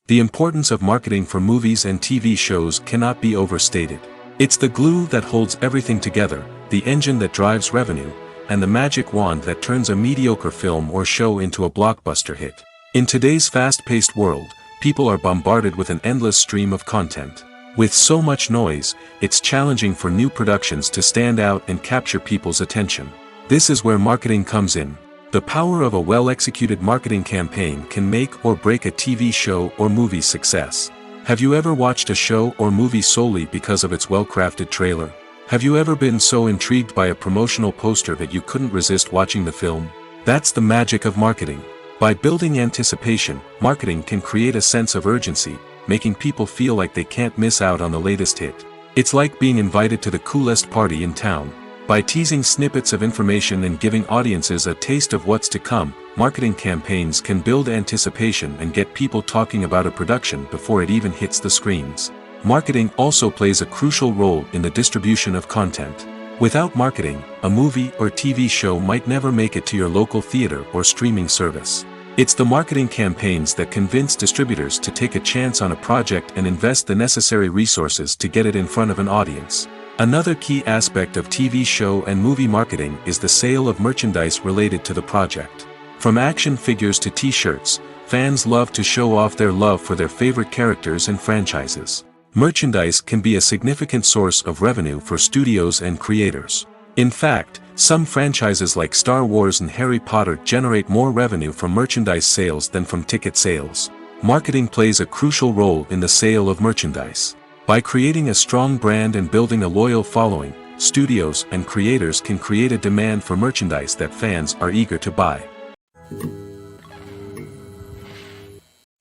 The importance of marketing for movies and TV shows cannot be overstated. It's the glue that holds everything together, the engine that drives revenue, and the magic wand that turns a mediocre film or show into a blockbuster hit. In today's fast-paced world, people are bombarded with an endless stream of content. With so much noise, it's challenging for new productions to stand out and capture people's attention. This is where marketing comes in. The power of a well-executed marketing campaign can make or break a TV show or movie's success. Have you ever watched a show or movie solely because of its well-crafted trailer? Have you ever been so intrigued by a promotional poster that you couldn't resist watching the film? That's the magic of marketing. By building anticipation, marketing can create a sense of urgency, making people feel like they can't miss out on the latest hit. It's like being invited to the coolest party in town. By teasing snippets of information and giving audiences a taste of what's to come, marketing campaigns can build anticipation and get people talking about a production before it even hits the screens. Marketing also plays a crucial role in the distribution of content. Without marketing, a movie or TV show might never make it to your local theater or streaming service. It's the marketing campaigns that convince distributors to take a chance on a project and invest the necessary resources to get it in front of an audience. Another key aspect of TV show and movie marketing is the sale of merchandise related to the project. From action figures to t-shirts, fans love to show off their love for their favorite characters and franchises. Merchandise can be a significant source of revenue for studios and creators. In fact, some franchises like Star Wars and Harry Potter generate more revenue from merchandise sales than from ticket sales. Marketing plays a crucial role in the sale of merchandise. By creating a strong brand and building a loyal following, studios and creators can create a demand for merchandise that fans are eager to buy.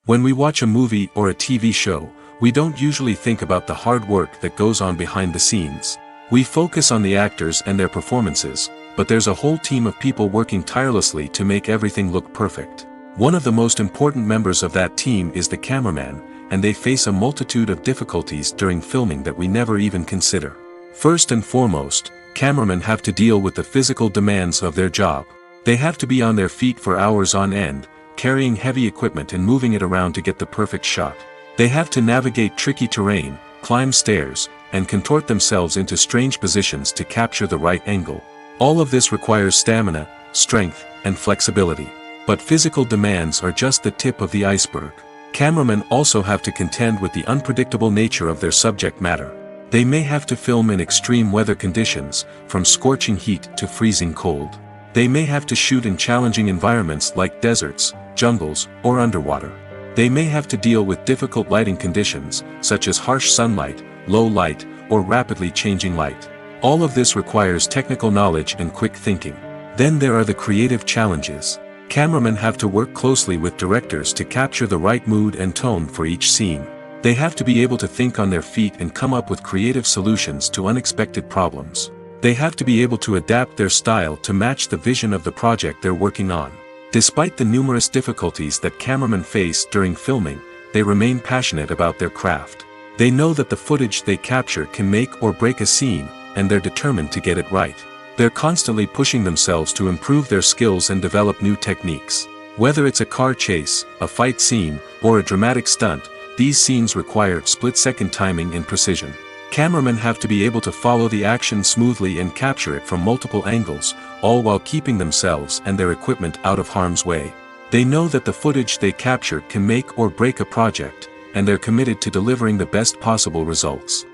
When we watch a movie or a TV show, we don't usually think about the hard work that goes on behind the scenes. We focus on the actors and their performances, but there's a whole team of people working tirelessly to make everything look perfect. One of the most important members of that team is the cameraman, and they face a multitude of difficulties during filming that we never even consider. First and foremost, cameramen have to deal with the physical demands of their job. They have to be on their feet for hours on end, carrying heavy equipment and moving it around to get the perfect shot. They have to navigate tricky terrain, climb stairs, and contort themselves into strange positions to capture the right angle. All of this requires stamina, strength, and flexibility. But physical demands are just the tip of the iceberg. Cameramen also have to contend with the unpredictable nature of their subject matter. They may have to film in extreme weather conditions, from scorching heat to freezing cold. They may have to shoot in challenging environments like deserts, jungles, or underwater. They may have to deal with difficult lighting conditions, such as harsh sunlight, low light, or rapidly changing light. All of this requires technical knowledge and quick thinking. Then there are the creative challenges. Cameramen have to work closely with directors to capture the right mood and tone for each scene. They have to be able to think on their feet and come up with creative solutions to unexpected problems. They have to be able to adapt their style to match the vision of the project they're working on. Despite the numerous difficulties that cameramen face during filming, they remain passionate about their craft. They know that the footage they capture can make or break a scene, and they're determined to get it right. They're constantly pushing themselves to improve their skills and develop new techniques. Whether it's a car chase, a fight scene, or a dramatic stunt, these scenes require split-second timing and precision. Cameramen have to be able to follow the action smoothly and capture it from multiple angles, all while keeping themselves and their equipment out of harm's way. They know that the footage they capture can make or break a project, and they're committed to delivering the best possible results.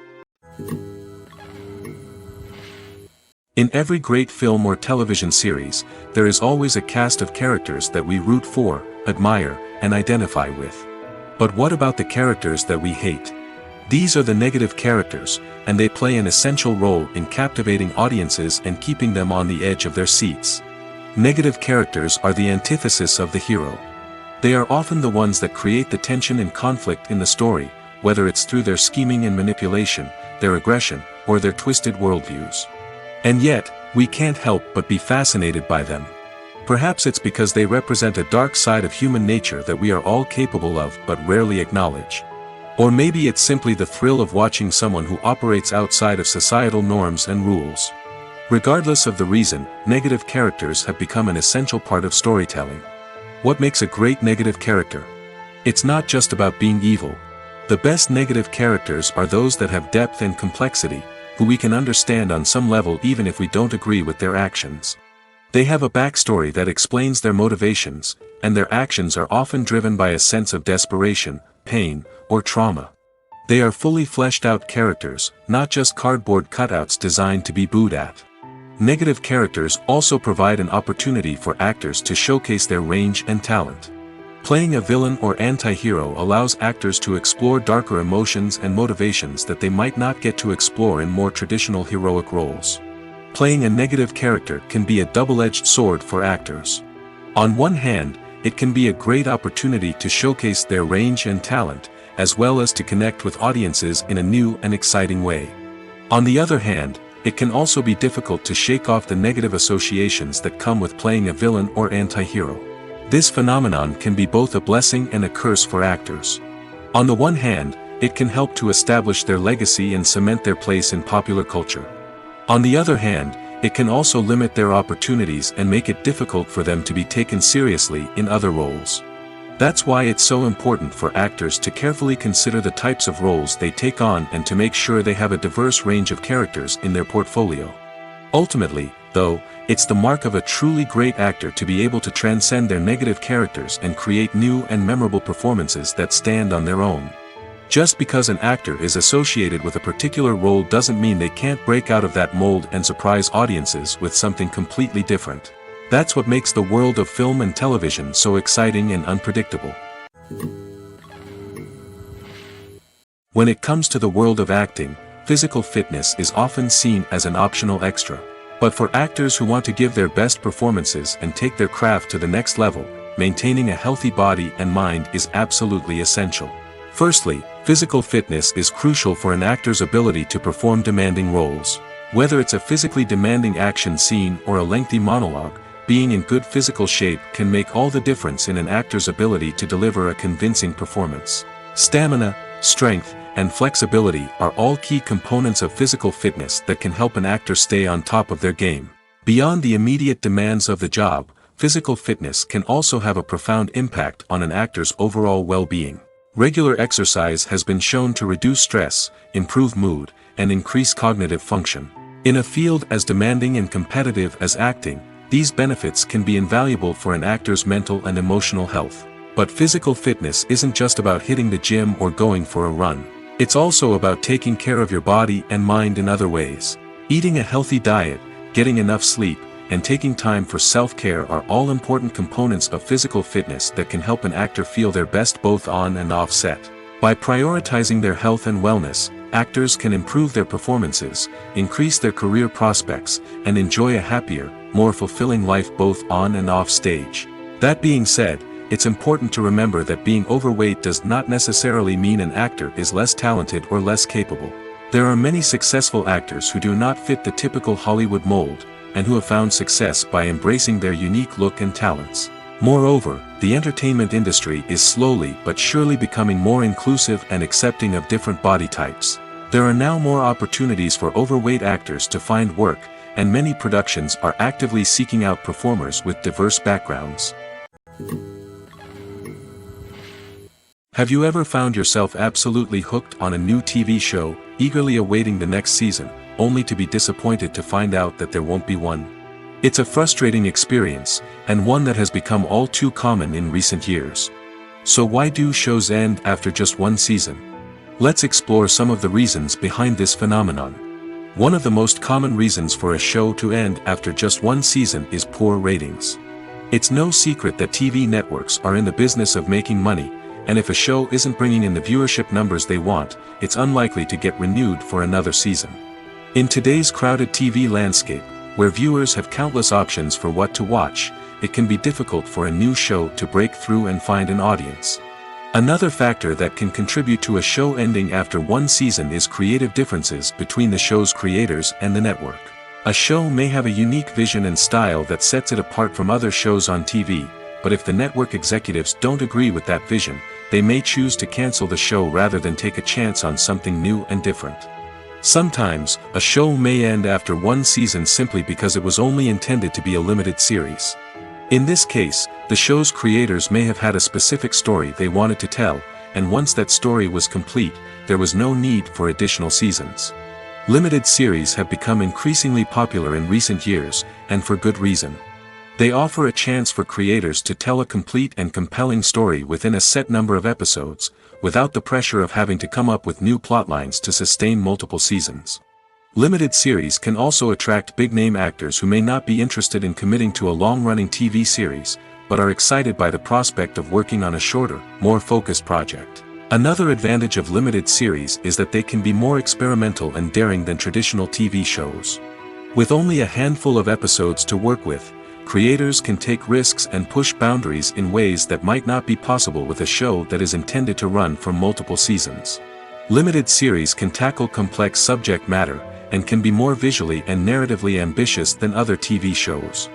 In every great film or television series, there is always a cast of characters that we root for, admire, and identify with. But what about the characters that we hate? These are the negative characters, and they play an essential role in captivating audiences and keeping them on the edge of their seats. Negative characters are the antithesis of the hero. They are often the ones that create the tension and conflict in the story, whether it's through their scheming and manipulation, their aggression, or their twisted worldviews. And yet, we can't help but be fascinated by them. Perhaps it's because they represent a dark side of human nature that we are all capable of but rarely acknowledge. Or maybe it's simply the thrill of watching someone who operates outside of societal norms and rules. Regardless of the reason, negative characters have become an essential part of storytelling. What makes a great negative character? It's not just about being evil. The best negative characters are those that have depth and complexity, who we can understand on some level even if we don't agree with their actions. They have a backstory that explains their motivations, and their actions are often driven by a sense of desperation, pain, or trauma. They are fully fleshed out characters, not just cardboard cutouts designed to be booed at. Negative characters also provide an opportunity for actors to showcase their range and talent. Playing a villain or anti-hero allows actors to explore darker emotions and motivations that they might not get to explore in more traditional heroic roles. Playing a negative character can be a double-edged sword for actors. On one hand, it can be a great opportunity to showcase their range and talent, as well as to connect with audiences in a new and exciting way. On the other hand, it can also be difficult to shake off the negative associations that come with playing a villain or anti-hero. This phenomenon can be both a blessing and a curse for actors. On the one hand, it can help to establish their legacy and cement their place in popular culture. On the other hand, it can also limit their opportunities and make it difficult for them to be taken seriously in other roles. That's why it's so important for actors to carefully consider the types of roles they take on and to make sure they have a diverse range of characters in their portfolio. Ultimately, though, it's the mark of a truly great actor to be able to transcend their negative characters and create new and memorable performances that stand on their own. Just because an actor is associated with a particular role doesn't mean they can't break out of that mold and surprise audiences with something completely different. That's what makes the world of film and television so exciting and unpredictable. When it comes to the world of acting, physical fitness is often seen as an optional extra. But for actors who want to give their best performances and take their craft to the next level, maintaining a healthy body and mind is absolutely essential. Firstly, physical fitness is crucial for an actor's ability to perform demanding roles. Whether it's a physically demanding action scene or a lengthy monologue, being in good physical shape can make all the difference in an actor's ability to deliver a convincing performance. Stamina, strength, and flexibility are all key components of physical fitness that can help an actor stay on top of their game. Beyond the immediate demands of the job, physical fitness can also have a profound impact on an actor's overall well-being. Regular exercise has been shown to reduce stress, improve mood, and increase cognitive function. In a field as demanding and competitive as acting, these benefits can be invaluable for an actor's mental and emotional health. But physical fitness isn't just about hitting the gym or going for a run. It's also about taking care of your body and mind in other ways. Eating a healthy diet, getting enough sleep, and taking time for self-care are all important components of physical fitness that can help an actor feel their best both on and off set. By prioritizing their health and wellness, actors can improve their performances, increase their career prospects, and enjoy a happier, more fulfilling life both on and off stage. That being said, it's important to remember that being overweight does not necessarily mean an actor is less talented or less capable. There are many successful actors who do not fit the typical Hollywood mold, and who have found success by embracing their unique look and talents. Moreover, the entertainment industry is slowly but surely becoming more inclusive and accepting of different body types. There are now more opportunities for overweight actors to find work, and many productions are actively seeking out performers with diverse backgrounds. Have you ever found yourself absolutely hooked on a new TV show, eagerly awaiting the next season, only to be disappointed to find out that there won't be one? It's a frustrating experience, and one that has become all too common in recent years. So why do shows end after just one season? Let's explore some of the reasons behind this phenomenon. One of the most common reasons for a show to end after just one season is poor ratings. It's no secret that TV networks are in the business of making money, and if a show isn't bringing in the viewership numbers they want, it's unlikely to get renewed for another season. In today's crowded TV landscape, where viewers have countless options for what to watch, it can be difficult for a new show to break through and find an audience. Another factor that can contribute to a show ending after one season is creative differences between the show's creators and the network. A show may have a unique vision and style that sets it apart from other shows on TV, but if the network executives don't agree with that vision, they may choose to cancel the show rather than take a chance on something new and different. Sometimes, a show may end after one season simply because it was only intended to be a limited series. In this case, the show's creators may have had a specific story they wanted to tell, and once that story was complete, there was no need for additional seasons. Limited series have become increasingly popular in recent years, and for good reason. They offer a chance for creators to tell a complete and compelling story within a set number of episodes, without the pressure of having to come up with new plotlines to sustain multiple seasons. Limited series can also attract big-name actors who may not be interested in committing to a long-running TV series, but are excited by the prospect of working on a shorter, more focused project. Another advantage of limited series is that they can be more experimental and daring than traditional TV shows. With only a handful of episodes to work with, creators can take risks and push boundaries in ways that might not be possible with a show that is intended to run for multiple seasons. Limited series can tackle complex subject matter, and can be more visually and narratively ambitious than other TV shows.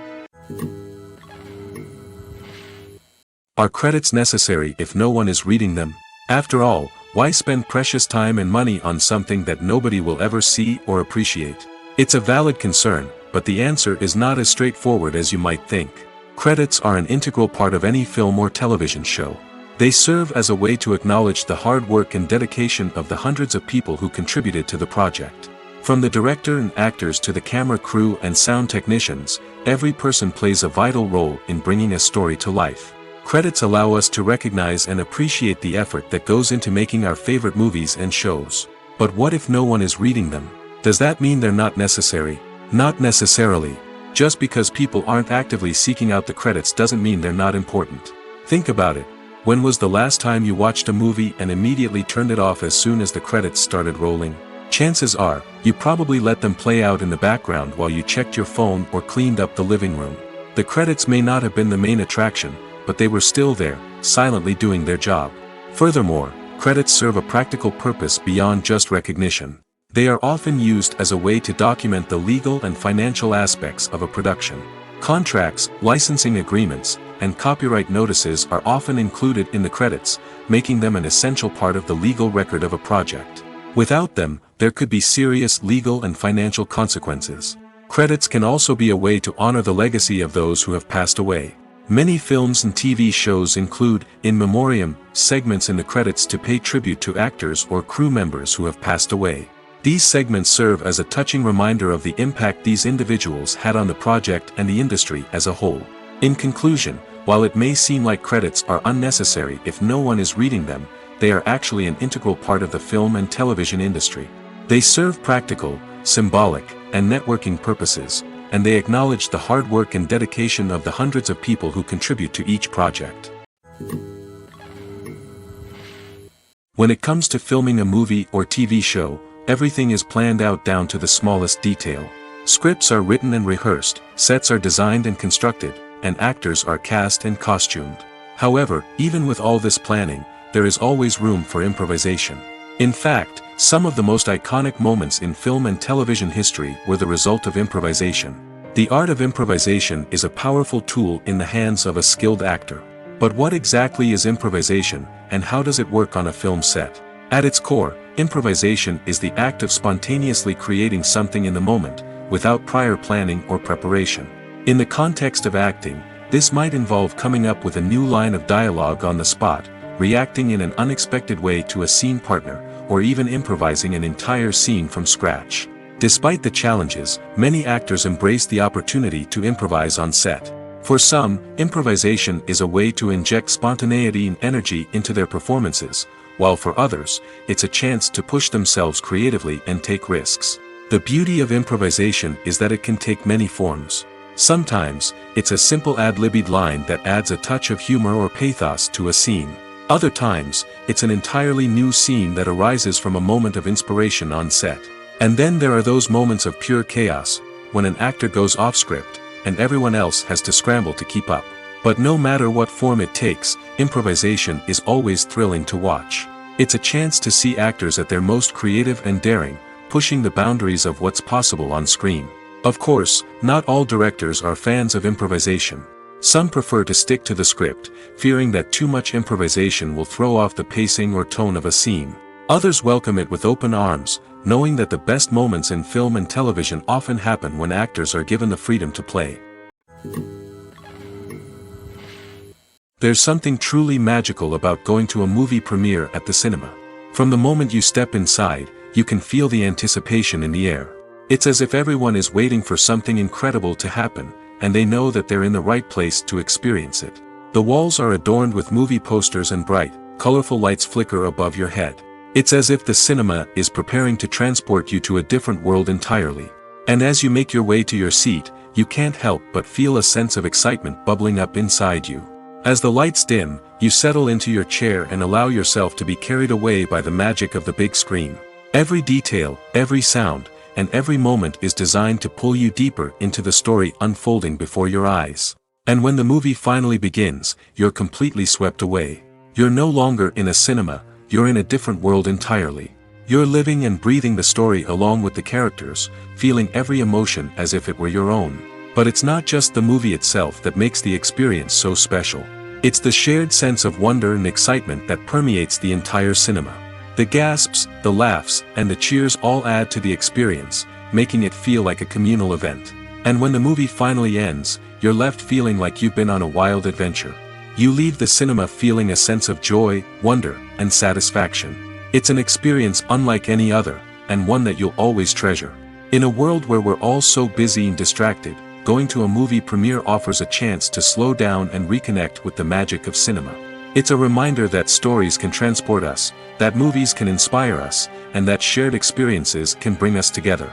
Are credits necessary if no one is reading them? After all, why spend precious time and money on something that nobody will ever see or appreciate? It's a valid concern, but the answer is not as straightforward as you might think. Credits are an integral part of any film or television show. They serve as a way to acknowledge the hard work and dedication of the hundreds of people who contributed to the project. From the director and actors to the camera crew and sound technicians, every person plays a vital role in bringing a story to life. Credits allow us to recognize and appreciate the effort that goes into making our favorite movies and shows. But what if no one is reading them? Does that mean they're not necessary? Not necessarily. Just because people aren't actively seeking out the credits doesn't mean they're not important. Think about it. When was the last time you watched a movie and immediately turned it off as soon as the credits started rolling? Chances are, you probably let them play out in the background while you checked your phone or cleaned up the living room. The credits may not have been the main attraction, but they were still there, silently doing their job. Furthermore, credits serve a practical purpose beyond just recognition. They are often used as a way to document the legal and financial aspects of a production. Contracts, licensing agreements, and copyright notices are often included in the credits, making them an essential part of the legal record of a project. Without them, there could be serious legal and financial consequences. Credits can also be a way to honor the legacy of those who have passed away. Many films and TV shows include, in memoriam, segments in the credits to pay tribute to actors or crew members who have passed away. These segments serve as a touching reminder of the impact these individuals had on the project and the industry as a whole. In conclusion, while it may seem like credits are unnecessary if no one is reading them, they are actually an integral part of the film and television industry. They serve practical, symbolic, and networking purposes, and they acknowledge the hard work and dedication of the hundreds of people who contribute to each project. When it comes to filming a movie or TV show, everything is planned out down to the smallest detail. Scripts are written and rehearsed, sets are designed and constructed, and actors are cast and costumed. However, even with all this planning, there is always room for improvisation. In fact, some of the most iconic moments in film and television history were the result of improvisation. The art of improvisation is a powerful tool in the hands of a skilled actor. But what exactly is improvisation, and how does it work on a film set? At its core, improvisation is the act of spontaneously creating something in the moment, without prior planning or preparation. In the context of acting, this might involve coming up with a new line of dialogue on the spot, reacting in an unexpected way to a scene partner, or even improvising an entire scene from scratch. Despite the challenges, many actors embrace the opportunity to improvise on set. For some, improvisation is a way to inject spontaneity and energy into their performances, while for others, it's a chance to push themselves creatively and take risks. The beauty of improvisation is that it can take many forms. Sometimes, it's a simple ad-libbed line that adds a touch of humor or pathos to a scene. Other times, it's an entirely new scene that arises from a moment of inspiration on set. And then there are those moments of pure chaos, when an actor goes off script, and everyone else has to scramble to keep up. But no matter what form it takes, improvisation is always thrilling to watch. It's a chance to see actors at their most creative and daring, pushing the boundaries of what's possible on screen. Of course, not all directors are fans of improvisation. Some prefer to stick to the script, fearing that too much improvisation will throw off the pacing or tone of a scene. Others welcome it with open arms, knowing that the best moments in film and television often happen when actors are given the freedom to play. There's something truly magical about going to a movie premiere at the cinema. From the moment you step inside, you can feel the anticipation in the air. It's as if everyone is waiting for something incredible to happen, and they know that they're in the right place to experience it. The walls are adorned with movie posters and bright, colorful lights flicker above your head. It's as if the cinema is preparing to transport you to a different world entirely. And as you make your way to your seat, you can't help but feel a sense of excitement bubbling up inside you. As the lights dim, you settle into your chair and allow yourself to be carried away by the magic of the big screen. Every detail, every sound, and every moment is designed to pull you deeper into the story unfolding before your eyes. And when the movie finally begins, you're completely swept away. You're no longer in a cinema, you're in a different world entirely. You're living and breathing the story along with the characters, feeling every emotion as if it were your own. But it's not just the movie itself that makes the experience so special. It's the shared sense of wonder and excitement that permeates the entire cinema. The gasps, the laughs, and the cheers all add to the experience, making it feel like a communal event. And when the movie finally ends, you're left feeling like you've been on a wild adventure. You leave the cinema feeling a sense of joy, wonder, and satisfaction. It's an experience unlike any other, and one that you'll always treasure. In a world where we're all so busy and distracted, going to a movie premiere offers a chance to slow down and reconnect with the magic of cinema. It's a reminder that stories can transport us, that movies can inspire us, and that shared experiences can bring us together.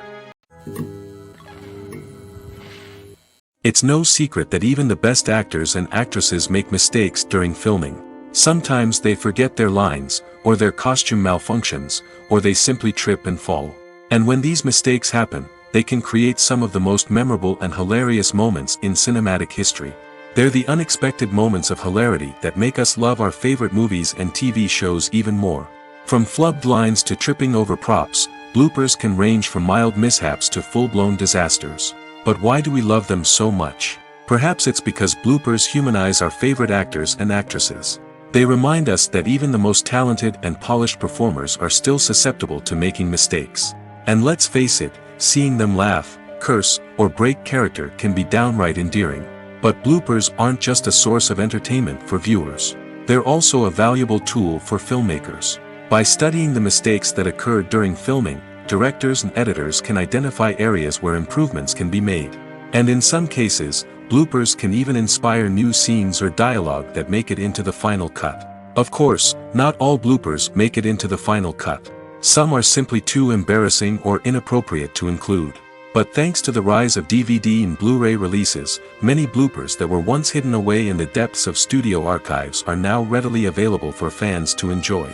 It's no secret that even the best actors and actresses make mistakes during filming. Sometimes they forget their lines, or their costume malfunctions, or they simply trip and fall. And when these mistakes happen, they can create some of the most memorable and hilarious moments in cinematic history. They're the unexpected moments of hilarity that make us love our favorite movies and TV shows even more. From flubbed lines to tripping over props, bloopers can range from mild mishaps to full-blown disasters. But why do we love them so much? Perhaps it's because bloopers humanize our favorite actors and actresses. They remind us that even the most talented and polished performers are still susceptible to making mistakes. And let's face it, seeing them laugh, curse, or break character can be downright endearing. But bloopers aren't just a source of entertainment for viewers. They're also a valuable tool for filmmakers. By studying the mistakes that occurred during filming, directors and editors can identify areas where improvements can be made. And in some cases, bloopers can even inspire new scenes or dialogue that make it into the final cut. Of course, not all bloopers make it into the final cut. Some are simply too embarrassing or inappropriate to include. But thanks to the rise of DVD and Blu-ray releases, many bloopers that were once hidden away in the depths of studio archives are now readily available for fans to enjoy.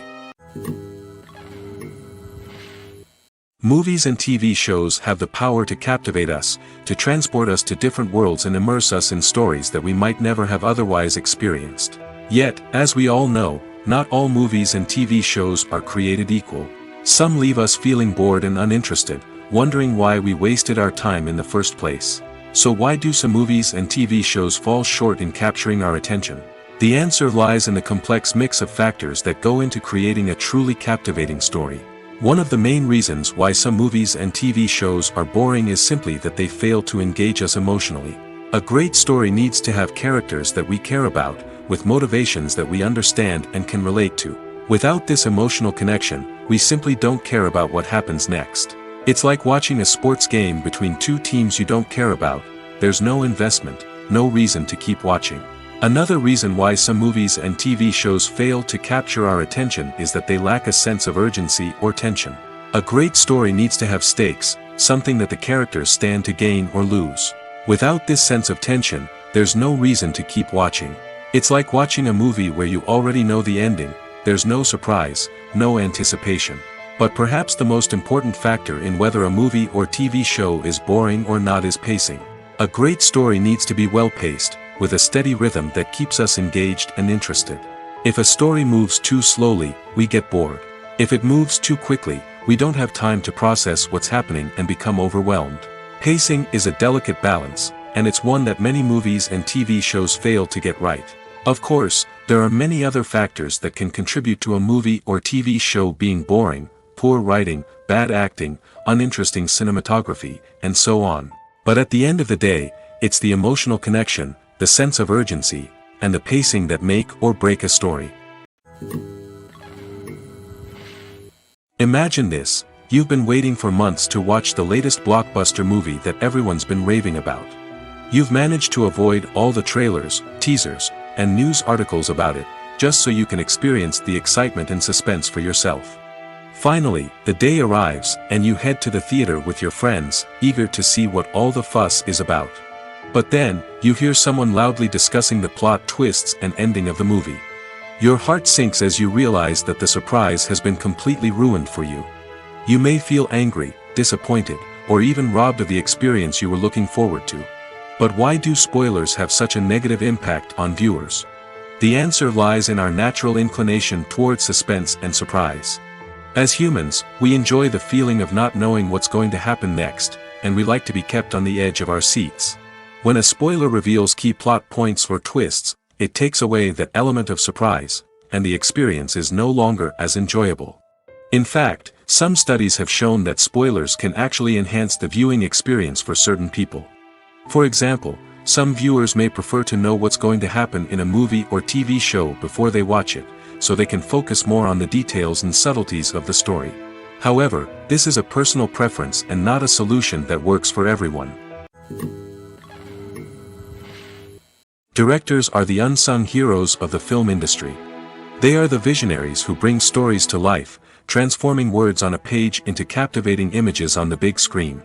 Movies and TV shows have the power to captivate us, to transport us to different worlds and immerse us in stories that we might never have otherwise experienced. Yet, as we all know, not all movies and TV shows are created equal. Some leave us feeling bored and uninterested, wondering why we wasted our time in the first place. So why do some movies and TV shows fall short in capturing our attention? The answer lies in the complex mix of factors that go into creating a truly captivating story. One of the main reasons why some movies and TV shows are boring is simply that they fail to engage us emotionally. A great story needs to have characters that we care about, with motivations that we understand and can relate to. Without this emotional connection, we simply don't care about what happens next. It's like watching a sports game between two teams you don't care about. There's no investment, no reason to keep watching. Another reason why some movies and TV shows fail to capture our attention is that they lack a sense of urgency or tension. A great story needs to have stakes, something that the characters stand to gain or lose. Without this sense of tension, there's no reason to keep watching. It's like watching a movie where you already know the ending. There's no surprise, no anticipation. But perhaps the most important factor in whether a movie or TV show is boring or not is pacing. A great story needs to be well-paced, with a steady rhythm that keeps us engaged and interested. If a story moves too slowly, we get bored. If it moves too quickly, we don't have time to process what's happening and become overwhelmed. Pacing is a delicate balance, and it's one that many movies and TV shows fail to get right. Of course, there are many other factors that can contribute to a movie or TV show being boring: poor writing, bad acting, uninteresting cinematography, and so on. But at the end of the day, it's the emotional connection, the sense of urgency, and the pacing that make or break a story. Imagine this: you've been waiting for months to watch the latest blockbuster movie that everyone's been raving about. You've managed to avoid all the trailers, teasers, and news articles about it, just so you can experience the excitement and suspense for yourself. Finally, the day arrives, and you head to the theater with your friends, eager to see what all the fuss is about. But then, you hear someone loudly discussing the plot twists and ending of the movie. Your heart sinks as you realize that the surprise has been completely ruined for you. You may feel angry, disappointed, or even robbed of the experience you were looking forward to. But why do spoilers have such a negative impact on viewers? The answer lies in our natural inclination toward suspense and surprise. As humans, we enjoy the feeling of not knowing what's going to happen next, and we like to be kept on the edge of our seats. When a spoiler reveals key plot points or twists, it takes away that element of surprise, and the experience is no longer as enjoyable. In fact, some studies have shown that spoilers can actually enhance the viewing experience for certain people. For example, some viewers may prefer to know what's going to happen in a movie or TV show before they watch it, so they can focus more on the details and subtleties of the story. However, this is a personal preference and not a solution that works for everyone. Directors are the unsung heroes of the film industry. They are the visionaries who bring stories to life, transforming words on a page into captivating images on the big screen.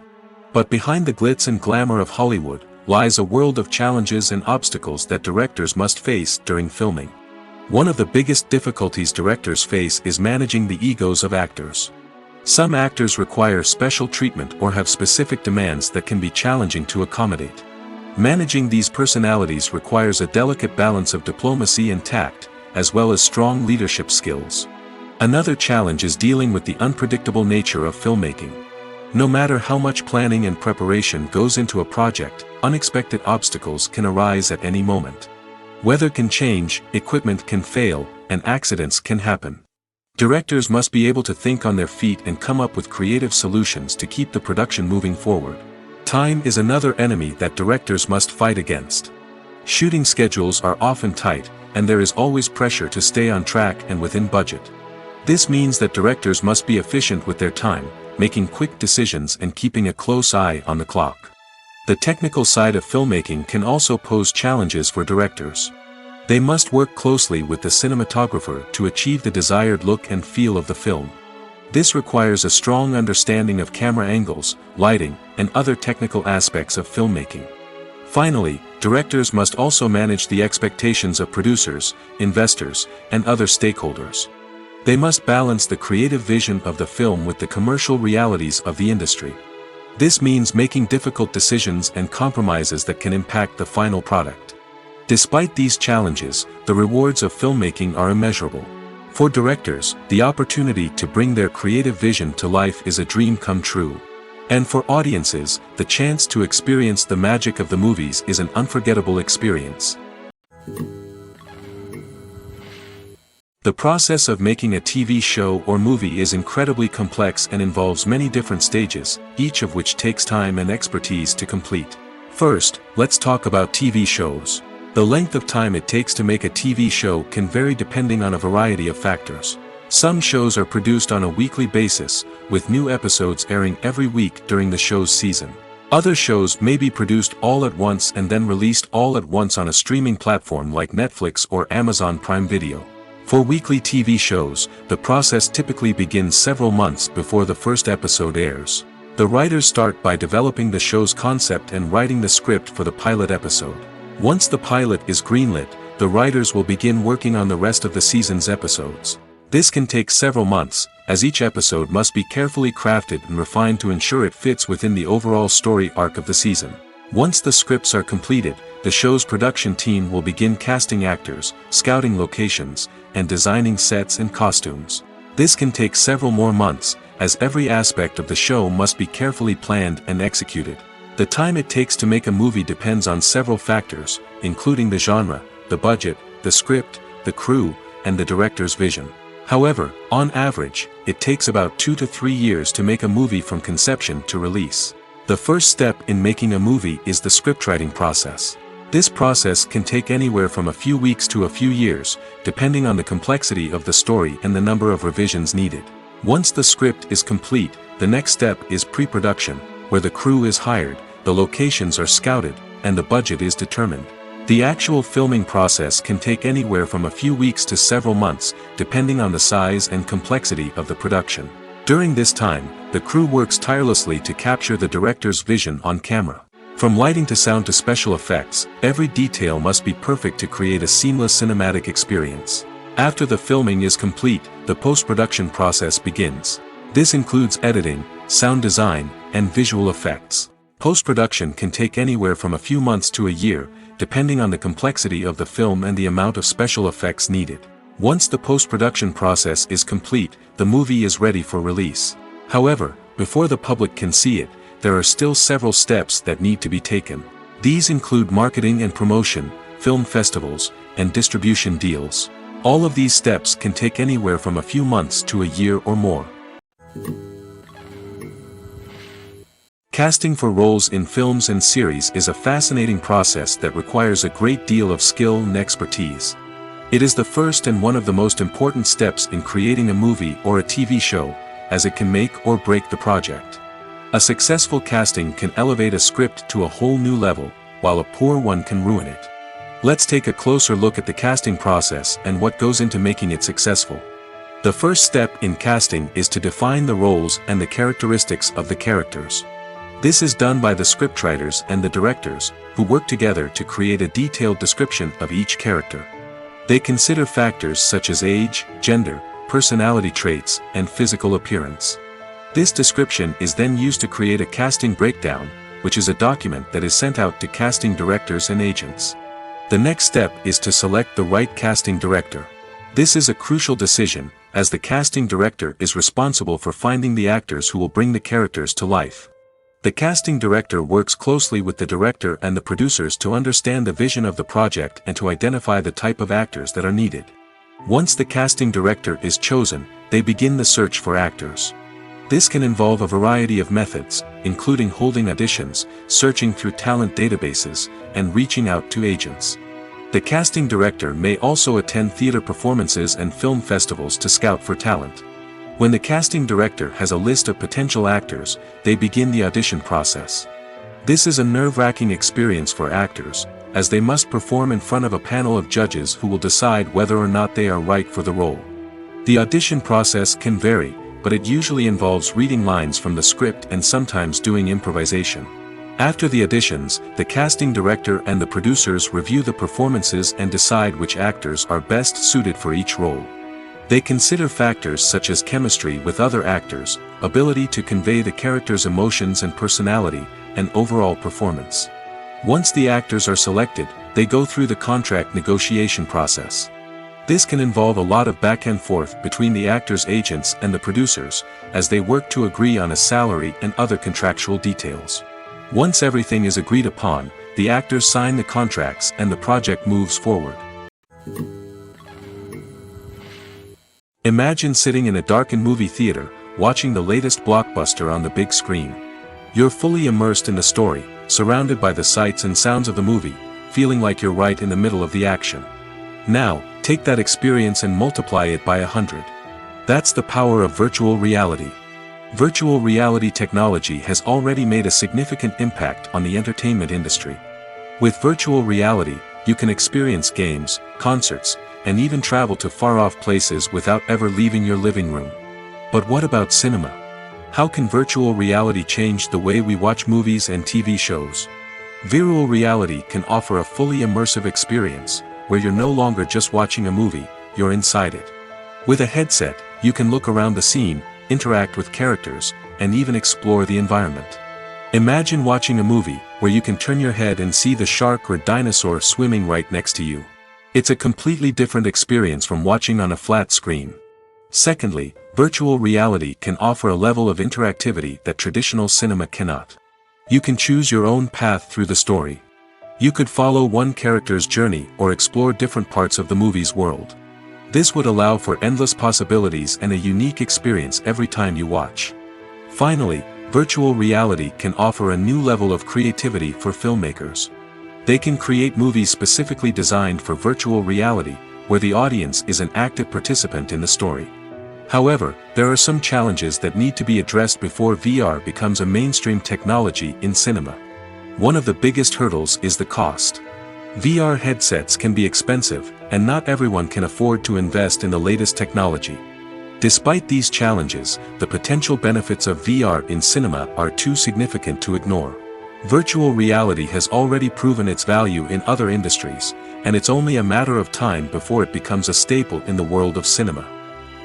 But behind the glitz and glamour of Hollywood lies a world of challenges and obstacles that directors must face during filming. One of the biggest difficulties directors face is managing the egos of actors. Some actors require special treatment or have specific demands that can be challenging to accommodate. Managing these personalities requires a delicate balance of diplomacy and tact, as well as strong leadership skills. Another challenge is dealing with the unpredictable nature of filmmaking. No matter how much planning and preparation goes into a project, unexpected obstacles can arise at any moment. Weather can change, equipment can fail, and accidents can happen. Directors must be able to think on their feet and come up with creative solutions to keep the production moving forward. Time is another enemy that directors must fight against. Shooting schedules are often tight, and there is always pressure to stay on track and within budget. This means that directors must be efficient with their time, making quick decisions and keeping a close eye on the clock. The technical side of filmmaking can also pose challenges for directors. They must work closely with the cinematographer to achieve the desired look and feel of the film. This requires a strong understanding of camera angles, lighting, and other technical aspects of filmmaking. Finally, directors must also manage the expectations of producers, investors, and other stakeholders. They must balance the creative vision of the film with the commercial realities of the industry. This means making difficult decisions and compromises that can impact the final product. Despite these challenges, the rewards of filmmaking are immeasurable. For directors, the opportunity to bring their creative vision to life is a dream come true. And for audiences, the chance to experience the magic of the movies is an unforgettable experience. The process of making a TV show or movie is incredibly complex and involves many different stages, each of which takes time and expertise to complete. First, let's talk about TV shows. The length of time it takes to make a TV show can vary depending on a variety of factors. Some shows are produced on a weekly basis, with new episodes airing every week during the show's season. Other shows may be produced all at once and then released all at once on a streaming platform like Netflix or Amazon Prime Video. For weekly TV shows, the process typically begins several months before the first episode airs. The writers start by developing the show's concept and writing the script for the pilot episode. Once the pilot is greenlit, the writers will begin working on the rest of the season's episodes. This can take several months, as each episode must be carefully crafted and refined to ensure it fits within the overall story arc of the season. Once the scripts are completed, the show's production team will begin casting actors, scouting locations, and designing sets and costumes. This can take several more months, as every aspect of the show must be carefully planned and executed. The time it takes to make a movie depends on several factors, including the genre, the budget, the script, the crew, and the director's vision. However, on average, it takes about 2 to 3 years to make a movie from conception to release. The first step in making a movie is the scriptwriting process. This process can take anywhere from a few weeks to a few years, depending on the complexity of the story and the number of revisions needed. Once the script is complete, the next step is pre-production, where the crew is hired, the locations are scouted, and the budget is determined. The actual filming process can take anywhere from a few weeks to several months, depending on the size and complexity of the production. During this time, the crew works tirelessly to capture the director's vision on camera. From lighting to sound to special effects, every detail must be perfect to create a seamless cinematic experience. After the filming is complete, the post-production process begins. This includes editing, sound design, and visual effects. Post-production can take anywhere from a few months to a year, depending on the complexity of the film and the amount of special effects needed. Once the post-production process is complete, the movie is ready for release. However, before the public can see it, there are still several steps that need to be taken. These include marketing and promotion, film festivals, and distribution deals. All of these steps can take anywhere from a few months to a year or more. Casting for roles in films and series is a fascinating process that requires a great deal of skill and expertise. It is the first and one of the most important steps in creating a movie or a TV show, as it can make or break the project. A successful casting can elevate a script to a whole new level, while a poor one can ruin it. Let's take a closer look at the casting process and what goes into making it successful. The first step in casting is to define the roles and the characteristics of the characters. This is done by the scriptwriters and the directors, who work together to create a detailed description of each character. They consider factors such as age, gender, personality traits, and physical appearance. This description is then used to create a casting breakdown, which is a document that is sent out to casting directors and agents. The next step is to select the right casting director. This is a crucial decision, as the casting director is responsible for finding the actors who will bring the characters to life. The casting director works closely with the director and the producers to understand the vision of the project and to identify the type of actors that are needed. Once the casting director is chosen, they begin the search for actors. This can involve a variety of methods, including holding auditions, searching through talent databases, and reaching out to agents. The casting director may also attend theater performances and film festivals to scout for talent. When the casting director has a list of potential actors, they begin the audition process. This is a nerve-wracking experience for actors, as they must perform in front of a panel of judges who will decide whether or not they are right for the role. The audition process can vary, but it usually involves reading lines from the script and sometimes doing improvisation. After the auditions, the casting director and the producers review the performances and decide which actors are best suited for each role. They consider factors such as chemistry with other actors, ability to convey the character's emotions and personality, and overall performance. Once the actors are selected, they go through the contract negotiation process. This can involve a lot of back and forth between the actors' agents and the producers, as they work to agree on a salary and other contractual details. Once everything is agreed upon, the actors sign the contracts and the project moves forward. Imagine sitting in a darkened movie theater, watching the latest blockbuster on the big screen. You're fully immersed in the story, surrounded by the sights and sounds of the movie, feeling like you're right in the middle of the action. Now, take that experience and multiply it by 100. That's the power of virtual reality. Virtual reality technology has already made a significant impact on the entertainment industry. With virtual reality, you can experience games, concerts, and even travel to far-off places without ever leaving your living room. But what about cinema? How can virtual reality change the way we watch movies and TV shows? Virtual reality can offer a fully immersive experience, where you're no longer just watching a movie, you're inside it. With a headset, you can look around the scene, interact with characters, and even explore the environment. Imagine watching a movie where you can turn your head and see the shark or dinosaur swimming right next to you. It's a completely different experience from watching on a flat screen. Secondly, virtual reality can offer a level of interactivity that traditional cinema cannot. You can choose your own path through the story. You could follow one character's journey or explore different parts of the movie's world. This would allow for endless possibilities and a unique experience every time you watch. Finally, virtual reality can offer a new level of creativity for filmmakers. They can create movies specifically designed for virtual reality, where the audience is an active participant in the story. However, there are some challenges that need to be addressed before VR becomes a mainstream technology in cinema. One of the biggest hurdles is the cost. VR headsets can be expensive, and not everyone can afford to invest in the latest technology. Despite these challenges, the potential benefits of VR in cinema are too significant to ignore. Virtual reality has already proven its value in other industries, and it's only a matter of time before it becomes a staple in the world of cinema.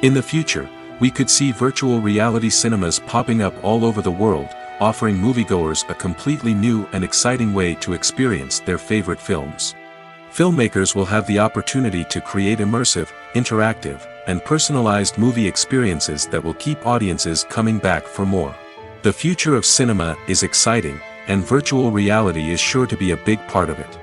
In the future, we could see virtual reality cinemas popping up all over the world, offering moviegoers a completely new and exciting way to experience their favorite films. Filmmakers will have the opportunity to create immersive, interactive, and personalized movie experiences that will keep audiences coming back for more. The future of cinema is exciting, and virtual reality is sure to be a big part of it.